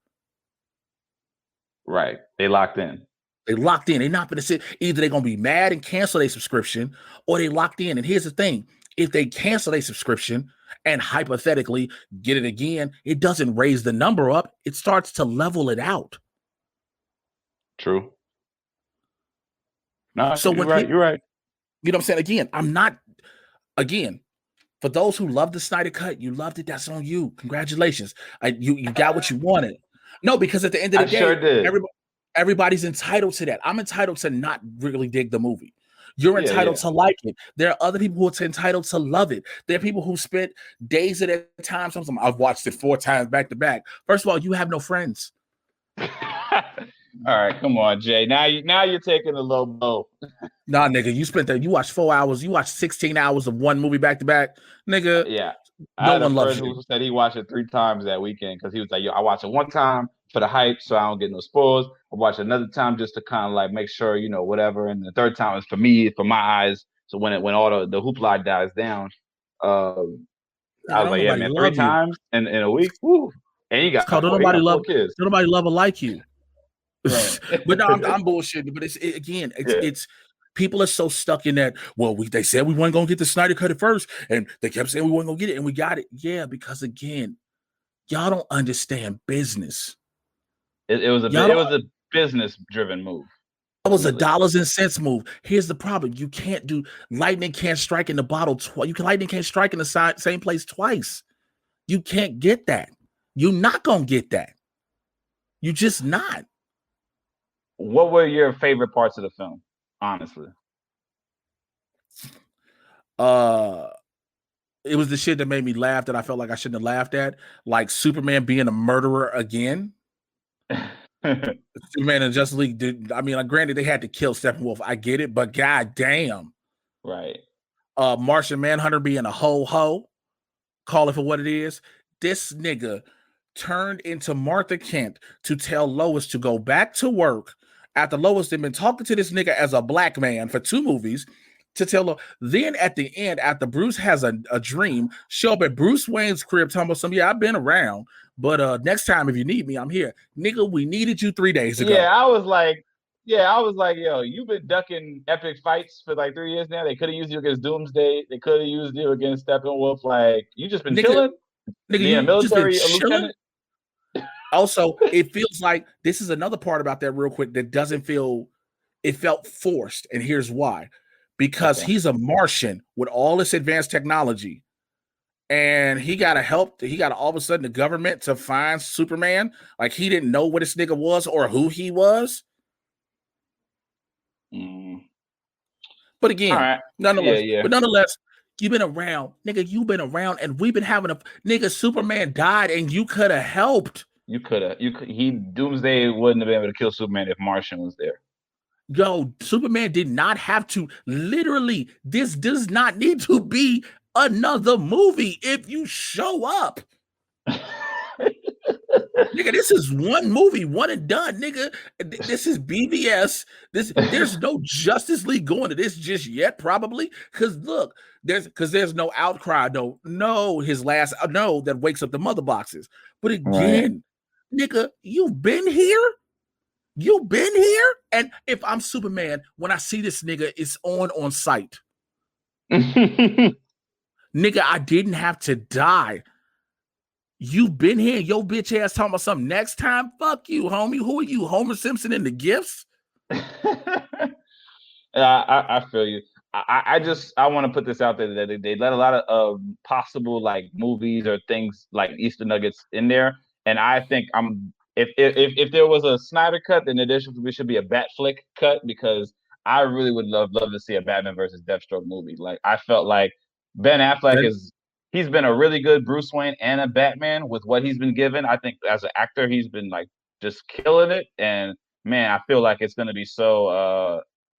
Right, they locked in. They're not going to sit. Either they're going to be mad and cancel their subscription, or they locked in. And here's the thing: if they cancel their subscription and hypothetically get it again, it doesn't raise the number up. It starts to level it out. True. No, so you're right. You're right. You know what I'm saying? Again, for those who love the Snyder Cut, you loved it. That's on you. Congratulations. You got what you wanted. No, because at the end of the day, sure did. Everybody's entitled to that. I'm entitled to not really dig the movie. You're entitled to like it. There are other people who are entitled to love it. There are people who spent days at a time. Sometimes I've watched it 4 times back to back. First of all, you have no friends. All right, come on, Jay. Now you're taking a low blow. Nah, nigga, you watched 4 hours. You watched 16 hours of one movie back to back, nigga. Yeah, no one loves you. Who said he watched it 3 times that weekend because he was like, "Yo, I watched it one time for the hype, so I don't get no spoils. I watched another time just to kind of like make sure, whatever. And the third time is for me, for my eyes. So when all the hoopla dies down, I was like, yeah, man, 3 times in a week. Woo. And you got nobody love kids. Nobody love or like you. Right. But no, I'm bullshitting. But it's people are so stuck in that. Well, they said we weren't gonna get the Snyder Cut at first, and they kept saying we weren't gonna get it, and we got it. Yeah, because again, y'all don't understand business. It was a business driven move. was a dollars and cents move. Here's the problem: you can't do lightning can't strike in the bottle twice. Lightning can't strike in the same place twice. You can't get that. You're not gonna get that. You just not. What were your favorite parts of the film? Honestly, it was the shit that made me laugh that I felt like I shouldn't have laughed at, like Superman being a murderer again. Superman and Justice League did. I mean, like, granted, they had to kill Steppenwolf. I get it, but goddamn, right? Martian Manhunter being a ho, call it for what it is. This nigga turned into Martha Kent to tell Lois to go back to work after Lois had been talking to this nigga as a black man for 2 movies. To tell her, then at the end, after Bruce has a dream, show up at Bruce Wayne's crib, talking about yeah, I've been around, but next time if you need me, I'm here. Nigga, we needed you 3 days ago. Yeah, I was like, yo, you've been ducking epic fights for like 3 years now. They could have used you against Doomsday. They could have used you against Steppenwolf. Like, you just been chilling? Nigga, being a military lieutenant? Also, it feels like this is another part about that real quick that doesn't feel, it felt forced. And here's why. Because he's a Martian with all this advanced technology, and he got all of a sudden the government to find Superman. Like, he didn't know what this nigga was or who he was. But again, nonetheless, you've been around, nigga. You've been around, and we've been having a nigga. Superman died, and you could have helped. Doomsday wouldn't have been able to kill Superman if Martian was there. Yo, Superman did not have to. Literally, this does not need to be another movie if you show up. Nigga, this is one movie, one and done, nigga. This is BVS. There's no Justice League going to this just yet, probably. Because look, there's no outcry, no, that wakes up the mother boxes. But again, nigga, you've been here. You've been here, and if I'm Superman, when I see this nigga, it's on sight. Nigga, I didn't have to die. You've been here, your bitch ass talking about something next time. Fuck you, homie. Who are you, Homer Simpson in the Gifts? I feel you. I want to put this out there that they let a lot of possible like movies or things like Easter nuggets in there, and I think if there was a Snyder cut, then there should be a Batflick cut, because I really would love to see a Batman versus Deathstroke movie. Like, I felt like Ben Affleck he's been a really good Bruce Wayne and a Batman with what he's been given. I think as an actor, he's been like just killing it. And man, I feel like it's going to be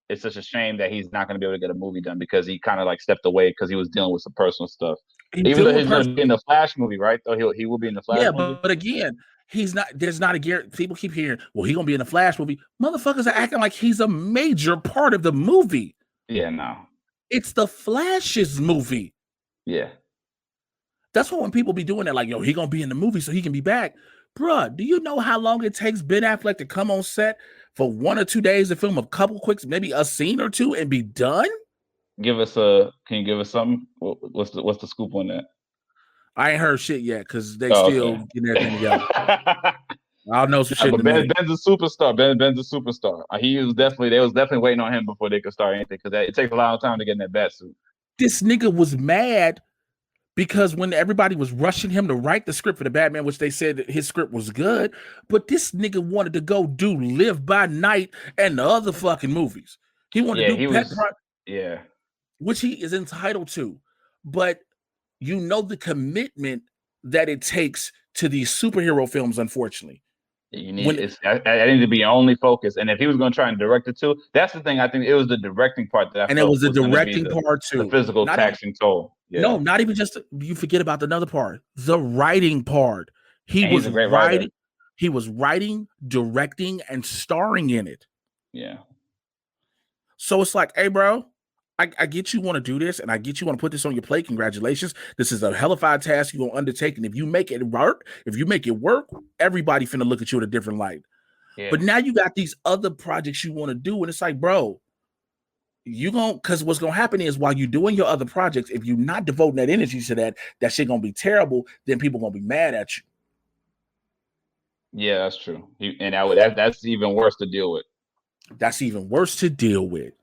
it's such a shame that he's not going to be able to get a movie done, because he kind of like stepped away because he was dealing with some personal stuff. Even though he's going to be in the Flash movie, right? Though he will be in the Flash movie. Yeah, but again, he's not. There's not a guarantee. People keep hearing, well, he's gonna be in the Flash movie. Motherfuckers are acting like he's a major part of the movie. Yeah, no. It's the Flash's movie. Yeah. That's why when people be doing that, like, yo, he gonna be in the movie so he can be back. Bruh, do you know how long it takes Ben Affleck to come on set for 1 or 2 days to film a couple quicks, maybe a scene or two, and be done? Can you give us something? What's the scoop on that? I ain't heard shit yet, because they still getting everything together. I'll know some shit. But Ben's a superstar. Ben's a superstar. They was definitely waiting on him before they could start anything, because it takes a lot of time to get in that bat suit. This nigga was mad because when everybody was rushing him to write the script for the Batman, which they said that his script was good, but this nigga wanted to go do Live by Night and the other fucking movies. He wanted to do which he is entitled to. But you know the commitment that it takes to these superhero films, unfortunately. I need to be your only focus. And if he was going to try and direct it too, that's the thing. I think it was the directing part that I and it was the directing part too. The physical taxing toll. Yeah. No, not even just you forget about another part, the writing part. He's a great writer. He was writing, directing, and starring in it. Yeah. So it's like, hey, bro, I get you want to do this, and I get you want to put this on your plate. Congratulations. This is a hellified task you're going to undertake. And if you make it work, everybody finna look at you in a different light. Yeah. But now you got these other projects you want to do, and it's like, bro, because what's going to happen is while you're doing your other projects, if you're not devoting that energy to that shit going to be terrible, then people going to be mad at you. Yeah, that's true. And that's even worse to deal with. That's even worse to deal with.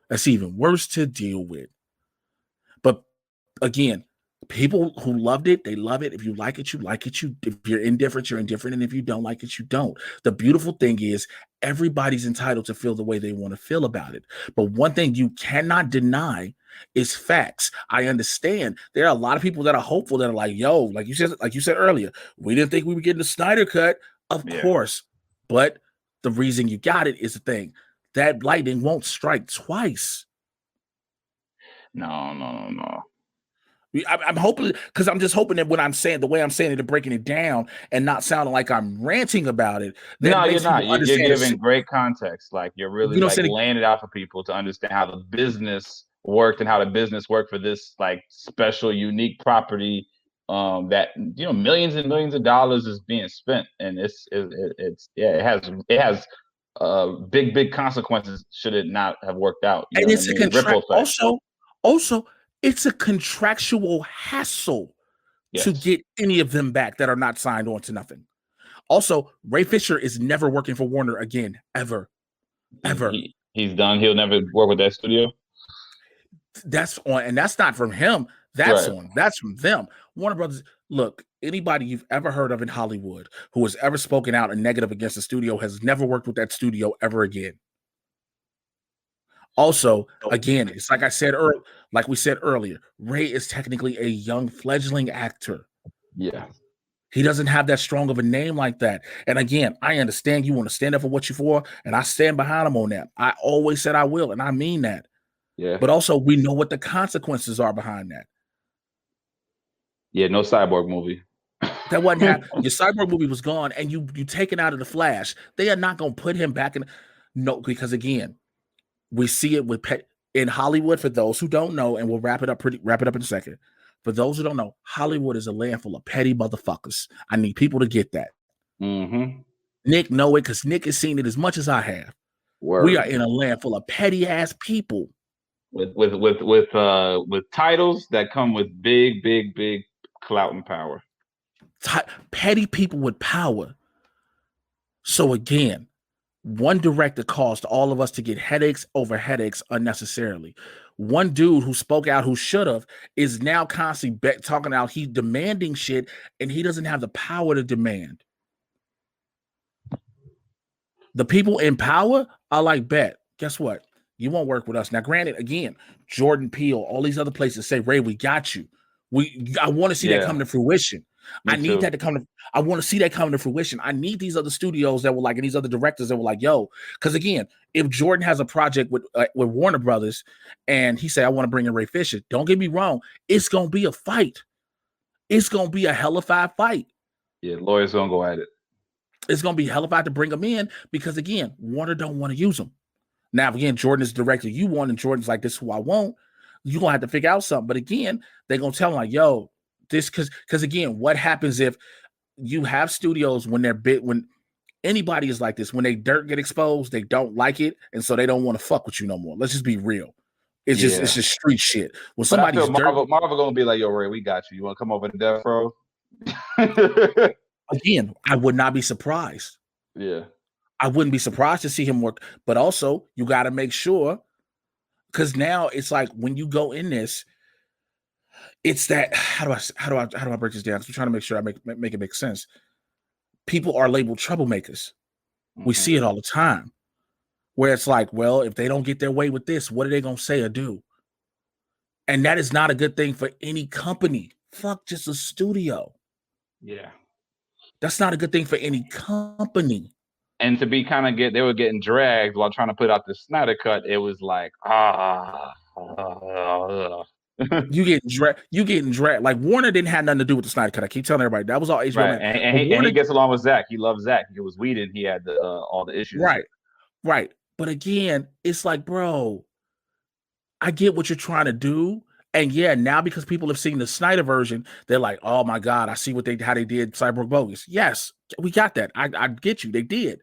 That's even worse to deal with. But again, people who loved it, they love it. If you like it, you like it. If you're indifferent, you're indifferent. And if you don't like it, you don't. The beautiful thing is everybody's entitled to feel the way they want to feel about it. But one thing you cannot deny is facts. I understand there are a lot of people that are hopeful that are like, yo, like you said earlier, we didn't think we were getting the Snyder cut. Of course. But the reason you got it is the thing. That lightning won't strike twice. No. I'm hoping, because I'm just hoping that when I'm saying the way I'm saying it and breaking it down and not sounding like I'm ranting about it. No, you're not. You're giving great context. Like you're really laying it out for people to understand how the business worked and how the business worked for this like special, unique property that millions and millions of dollars is being spent, and it has big consequences should it not have worked out. And it's a contract. Also, it's a contractual hassle to get any of them back that are not signed on to nothing. Also, Ray Fisher is never working for Warner again, ever. He's done. He'll never work with that studio. That's not from him. That's from them. Warner Brothers. Look, anybody you've ever heard of in Hollywood who has ever spoken out a negative against the studio has never worked with that studio ever again. Also, again, it's like we said earlier, Ray is technically a young fledgling actor. Yeah. He doesn't have that strong of a name like that. And again, I understand you want to stand up for what you're for, and I stand behind him on that. I always said I will, and I mean that. Yeah. But also, we know what the consequences are behind that. Yeah, no Cyborg movie. That wasn't happening. Your Cyborg movie was gone, and you taken out of the Flash. They are not going to put him back in. No, because again, we see it in Hollywood. For those who don't know, and we'll wrap it up in a second. For those who don't know, Hollywood is a land full of petty motherfuckers. I need people to get that. Mm-hmm. Nick know it because Nick has seen it as much as I have. Word. We are in a land full of petty ass people with titles that come with big clout and power. Petty people with power. So again, one director caused all of us to get headaches over headaches unnecessarily. One dude who spoke out, who should have, is now constantly talking out. He's demanding shit, and he doesn't have the power to demand. The people in power are like, bet, guess what? You won't work with us. Now, granted, again, Jordan Peele, all these other places say, Ray, we got you. I want to see that come to fruition. I need that to come to. I want to see that come to fruition. I need these other studios that were like, and these other directors that were like, yo, because again, if Jordan has a project with Warner Brothers, and he said, I want to bring in Ray Fisher, don't get me wrong, it's gonna be a fight. It's gonna be a hellified fight. Yeah, lawyers gonna go at it. It's gonna be hellified to bring him in because again, Warner don't want to use him. Now, again, Jordan is the director you want, and Jordan's like, this is who I want. You're gonna have to figure out something. But again, they're gonna tell him like, yo, this because again, what happens if you have studios when anybody is like this, when they dirt get exposed, they don't like it, and so they don't want to fuck with you no more. Let's just be real. It's just street shit. When somebody's Marvel gonna be like, yo, Ray, we got you. You want to come over to Death Row? Again, I would not be surprised. Yeah. I wouldn't be surprised to see him work, but also you got to make sure, because now it's like when you go in this, it's that how do I break this down? I'm trying to make sure I make it make sense. People are labeled troublemakers. Mm-hmm. We see it all the time, where it's like, well, if they don't get their way with this, what are they gonna say or do? And that is not a good thing for any company. Fuck just a studio. Yeah, that's not a good thing for any company. And to be they were getting dragged while trying to put out the Snyder cut. It was like, you getting dragged. Like Warner didn't have nothing to do with the Snyder cut. I keep telling everybody that was all HBO. Right. And he gets along with Zach. He loves Zach. It was Whedon. He had all the issues. Right. But again, it's like, bro, I get what you're trying to do. And yeah, now because people have seen the Snyder version, they're like, oh my God, I see how they did Cyborg Bogus. Yes, we got that. I get you. They did.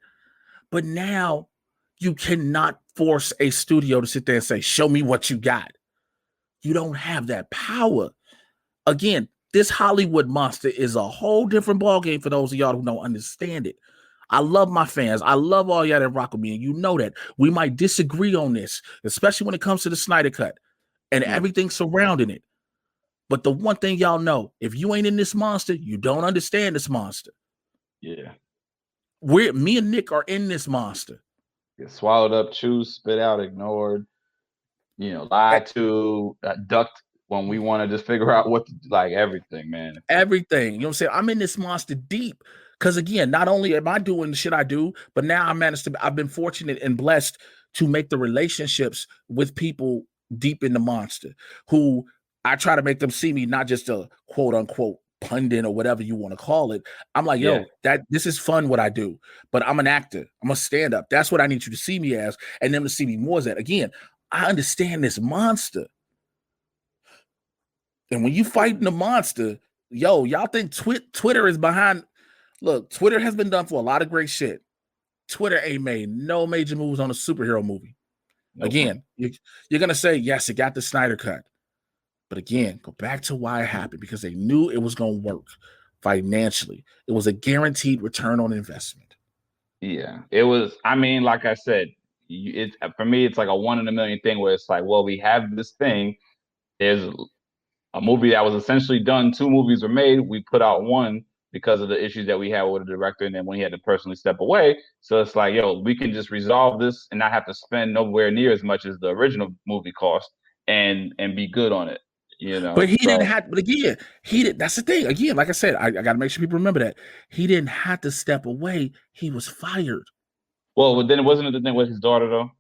But now you cannot force a studio to sit there and say, show me what you got. You don't have that power. Again, this Hollywood monster is a whole different ballgame for those of y'all who don't understand it. I love my fans. I love all y'all that rock with me, and you know that. We might disagree on this, especially when it comes to the Snyder Cut and everything surrounding it. But the one thing y'all know, if you ain't in this monster, you don't understand this monster. Yeah. Me and Nick are in this monster. Get swallowed up, chewed, spit out, ignored, lied to, ducked when we want to just figure out what to, like everything, man. Everything. You know what I'm saying? I'm in this monster deep. Because again, not only am I doing the shit I do, but now I've been fortunate and blessed to make the relationships with people deep in the monster who I try to make them see me not just a quote unquote pundit or whatever you want to call it. I'm like, yo, this is fun what I do, but I'm an actor. I'm a stand-up. That's what I need you to see me as, and them to see me more as that. Again, I understand this monster. And when you fighting the monster, yo, y'all think Twitter is behind. Look, Twitter has been done for a lot of great shit. Twitter ain't made no major moves on a superhero movie. Nope. Again, you're going to say, yes, it got the Snyder Cut. But again, go back to why it happened, because they knew it was going to work financially. It was a guaranteed return on investment. Yeah, it was. I mean, like I said, for me, it's like a 1 in a million thing where it's like, well, we have this thing. There's a movie that was essentially done. 2 movies were made. We put out one because of the issues that we had with the director, and then when he had to personally step away. So it's like, yo, we can just resolve this and not have to spend nowhere near as much as the original movie cost, and be good on it. But he didn't have. But again, he did. That's the thing. Again, like I said, I got to make sure people remember that he didn't have to step away. He was fired. Well, then wasn't it the thing with his daughter though?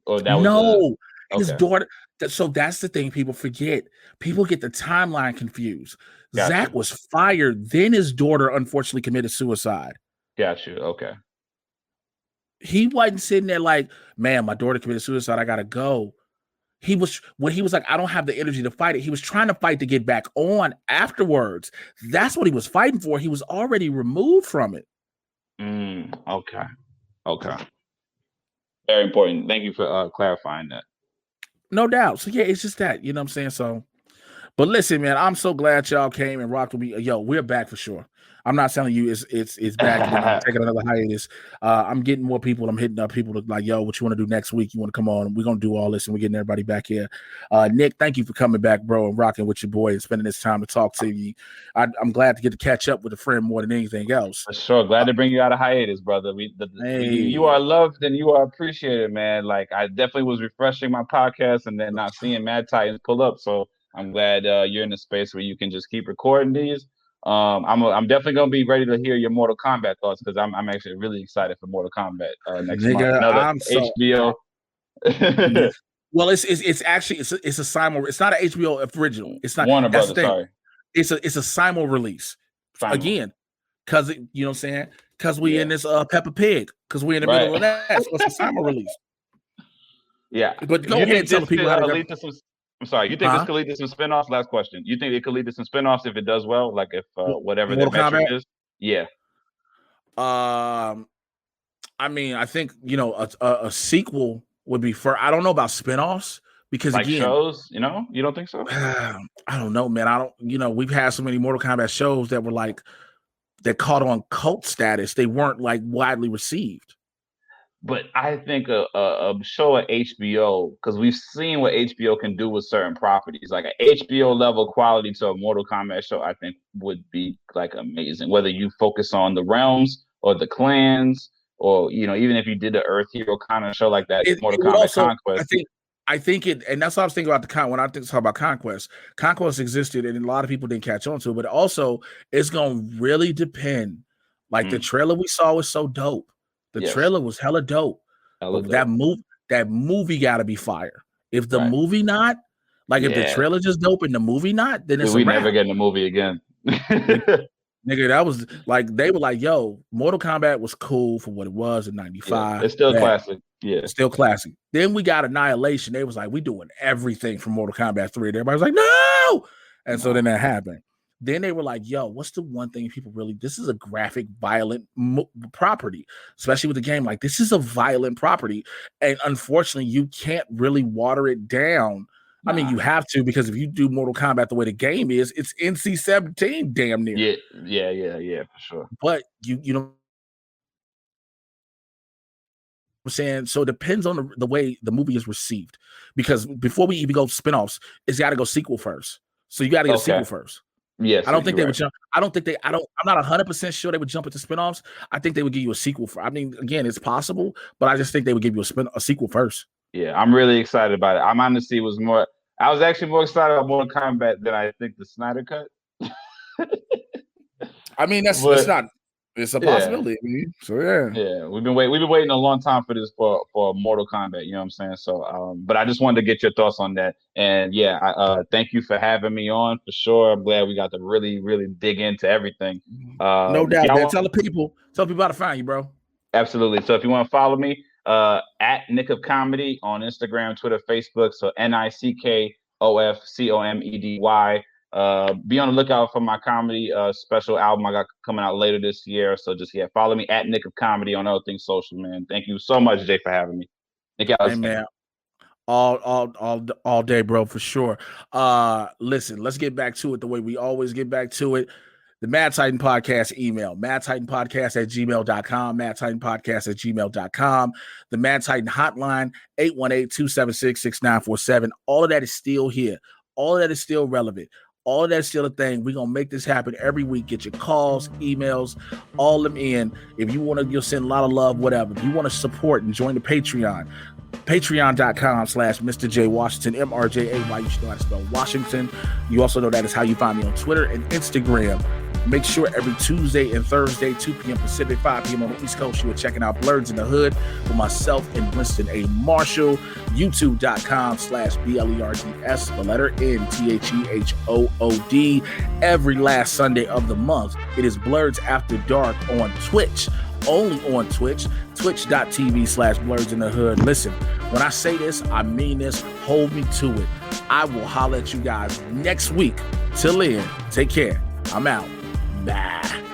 Or that was his daughter. So that's the thing people forget. People get the timeline confused. Gotcha. Zach was fired. Then his daughter unfortunately committed suicide. Got you. Okay. He wasn't sitting there like, man, my daughter committed suicide. I gotta go. He was like, I don't have the energy to fight it. He was trying to fight to get back on afterwards. That's what he was fighting for. He was already removed from it. Okay. Very important. Thank you for clarifying that. No doubt. So yeah, it's just that, you know what I'm saying? So, but listen, man, I'm so glad y'all came and rocked with me. Yo, we're back for sure. I'm not telling you it's back. I'm taking another hiatus. I'm getting more people. I'm hitting up people like, yo, what you want to do next week? You want to come on? We're gonna do all this, and we're getting everybody back here. Nick, thank you for coming back, bro, and rocking with your boy and spending this time to talk to you. I'm glad to get to catch up with a friend more than anything else. For sure, glad to bring you out of hiatus, brother. You are loved and you are appreciated, man. Like I definitely was refreshing my podcast and then not seeing Mad Titans pull up. So I'm glad you're in a space where you can just keep recording these. I'm definitely gonna be ready to hear your Mortal Kombat thoughts because I'm actually really excited for Mortal Kombat next month. Another HBO. Well, it's actually it's a simul. It's not an HBO original. It's not Warner Brothers. Sorry, it's a simul release again because you know what I'm saying, because we in this Peppa Pig, because we're in the middle of that. So it's a simul release. Yeah, but go ahead and tell the people how to go. I'm sorry. You think this could lead to some spinoffs? Last question. You think it could lead to some spinoffs if it does well? Like if whatever the metric is? Yeah. I mean, I think a sequel would be for. I don't know about spinoffs because like again, shows. You don't think so? I don't know, man. I don't. We've had so many Mortal Kombat shows that were like that caught on cult status. They weren't like widely received. But I think a show at HBO, because we've seen what HBO can do with certain properties, like an HBO level quality to a Mortal Kombat show, I think would be like amazing. Whether you focus on the realms or the clans, or even if you did an Earth Hero kind of show like that, Mortal Kombat Conquest. I think it, and that's what I was thinking about when I talk about Conquest. Conquest existed, and a lot of people didn't catch on to it. But also, it's gonna really depend. Like the trailer we saw was so dope. The trailer was hella dope. That movie got to be fire. If the movie not, like if the trailer just dope and the movie not, then it's never getting a movie again. Nigga, that was like they were like, yo, Mortal Kombat was cool for what it was in '95. It's still classic. Yeah, it's still classic. Then we got Annihilation. They was like, we doing everything from Mortal Kombat 3. And everybody was like, no. And so then that happened. Then they were like, yo, what's the one thing people really, this is a graphic, violent property, especially with the game. Like, this is a violent property. And unfortunately, you can't really water it down. I mean, you have to, because if you do Mortal Kombat the way the game is, it's NC-17 damn near. Yeah, for sure. But you know, I'm saying? So it depends on the way the movie is received. Because before we even go spinoffs, it's got to go sequel first. So you got to get a sequel first. Yes, I don't think they would jump. I'm not 100% sure they would jump into spinoffs. I think they would give you a sequel. Again, it's possible, but I just think they would give you a sequel first. Yeah, I'm really excited about it. I'm honestly I was actually more excited about Mortal Kombat than I think the Snyder cut. I mean, it's a possibility. So yeah, we've been waiting a long time for this for Mortal Kombat. You know what I'm saying? So, but I just wanted to get your thoughts on that. And yeah, thank you for having me on for sure. I'm glad we got to really, really dig into everything. No doubt, man. Tell people how to find you, bro. Absolutely. So if you want to follow me, at Nick of Comedy on Instagram, Twitter, Facebook. So NICKOFCOMEDY. Be on the lookout for my comedy special album I got coming out later this year. So just follow me at Nick of Comedy on all things social, man. Thank you so much, Jay, for having me. Nick, hey, man. All day, bro, for sure. Listen, let's get back to it the way we always get back to it. The Mad Titan Podcast email, madtitanpodcast@gmail.com, madtitanpodcast@gmail.com. The Mad Titan hotline, 818-276-6947. All of that is still here. All of that is still relevant. All of that's still a thing. We're going to make this happen every week. Get your calls, emails, all of them in. If you want to, you'll send a lot of love, whatever. If you want to support and join the Patreon, patreon.com/Mr. J Washington, MRJAY. You should know how to spell Washington. You also know that is how you find me on Twitter and Instagram. Make sure every Tuesday and Thursday, 2 p.m. Pacific, 5 p.m. on the East Coast, you are checking out Blurs in the Hood with myself and Winston A. Marshall. YouTube.com/BLERDS, the letter N, THEHOOD. Every last Sunday of the month, it is Blurs After Dark on Twitch. Only on Twitch, twitch.tv/Blurs in the Hood. Listen, when I say this, I mean this. Hold me to it. I will holler at you guys next week. Till then, take care. I'm out. Bye.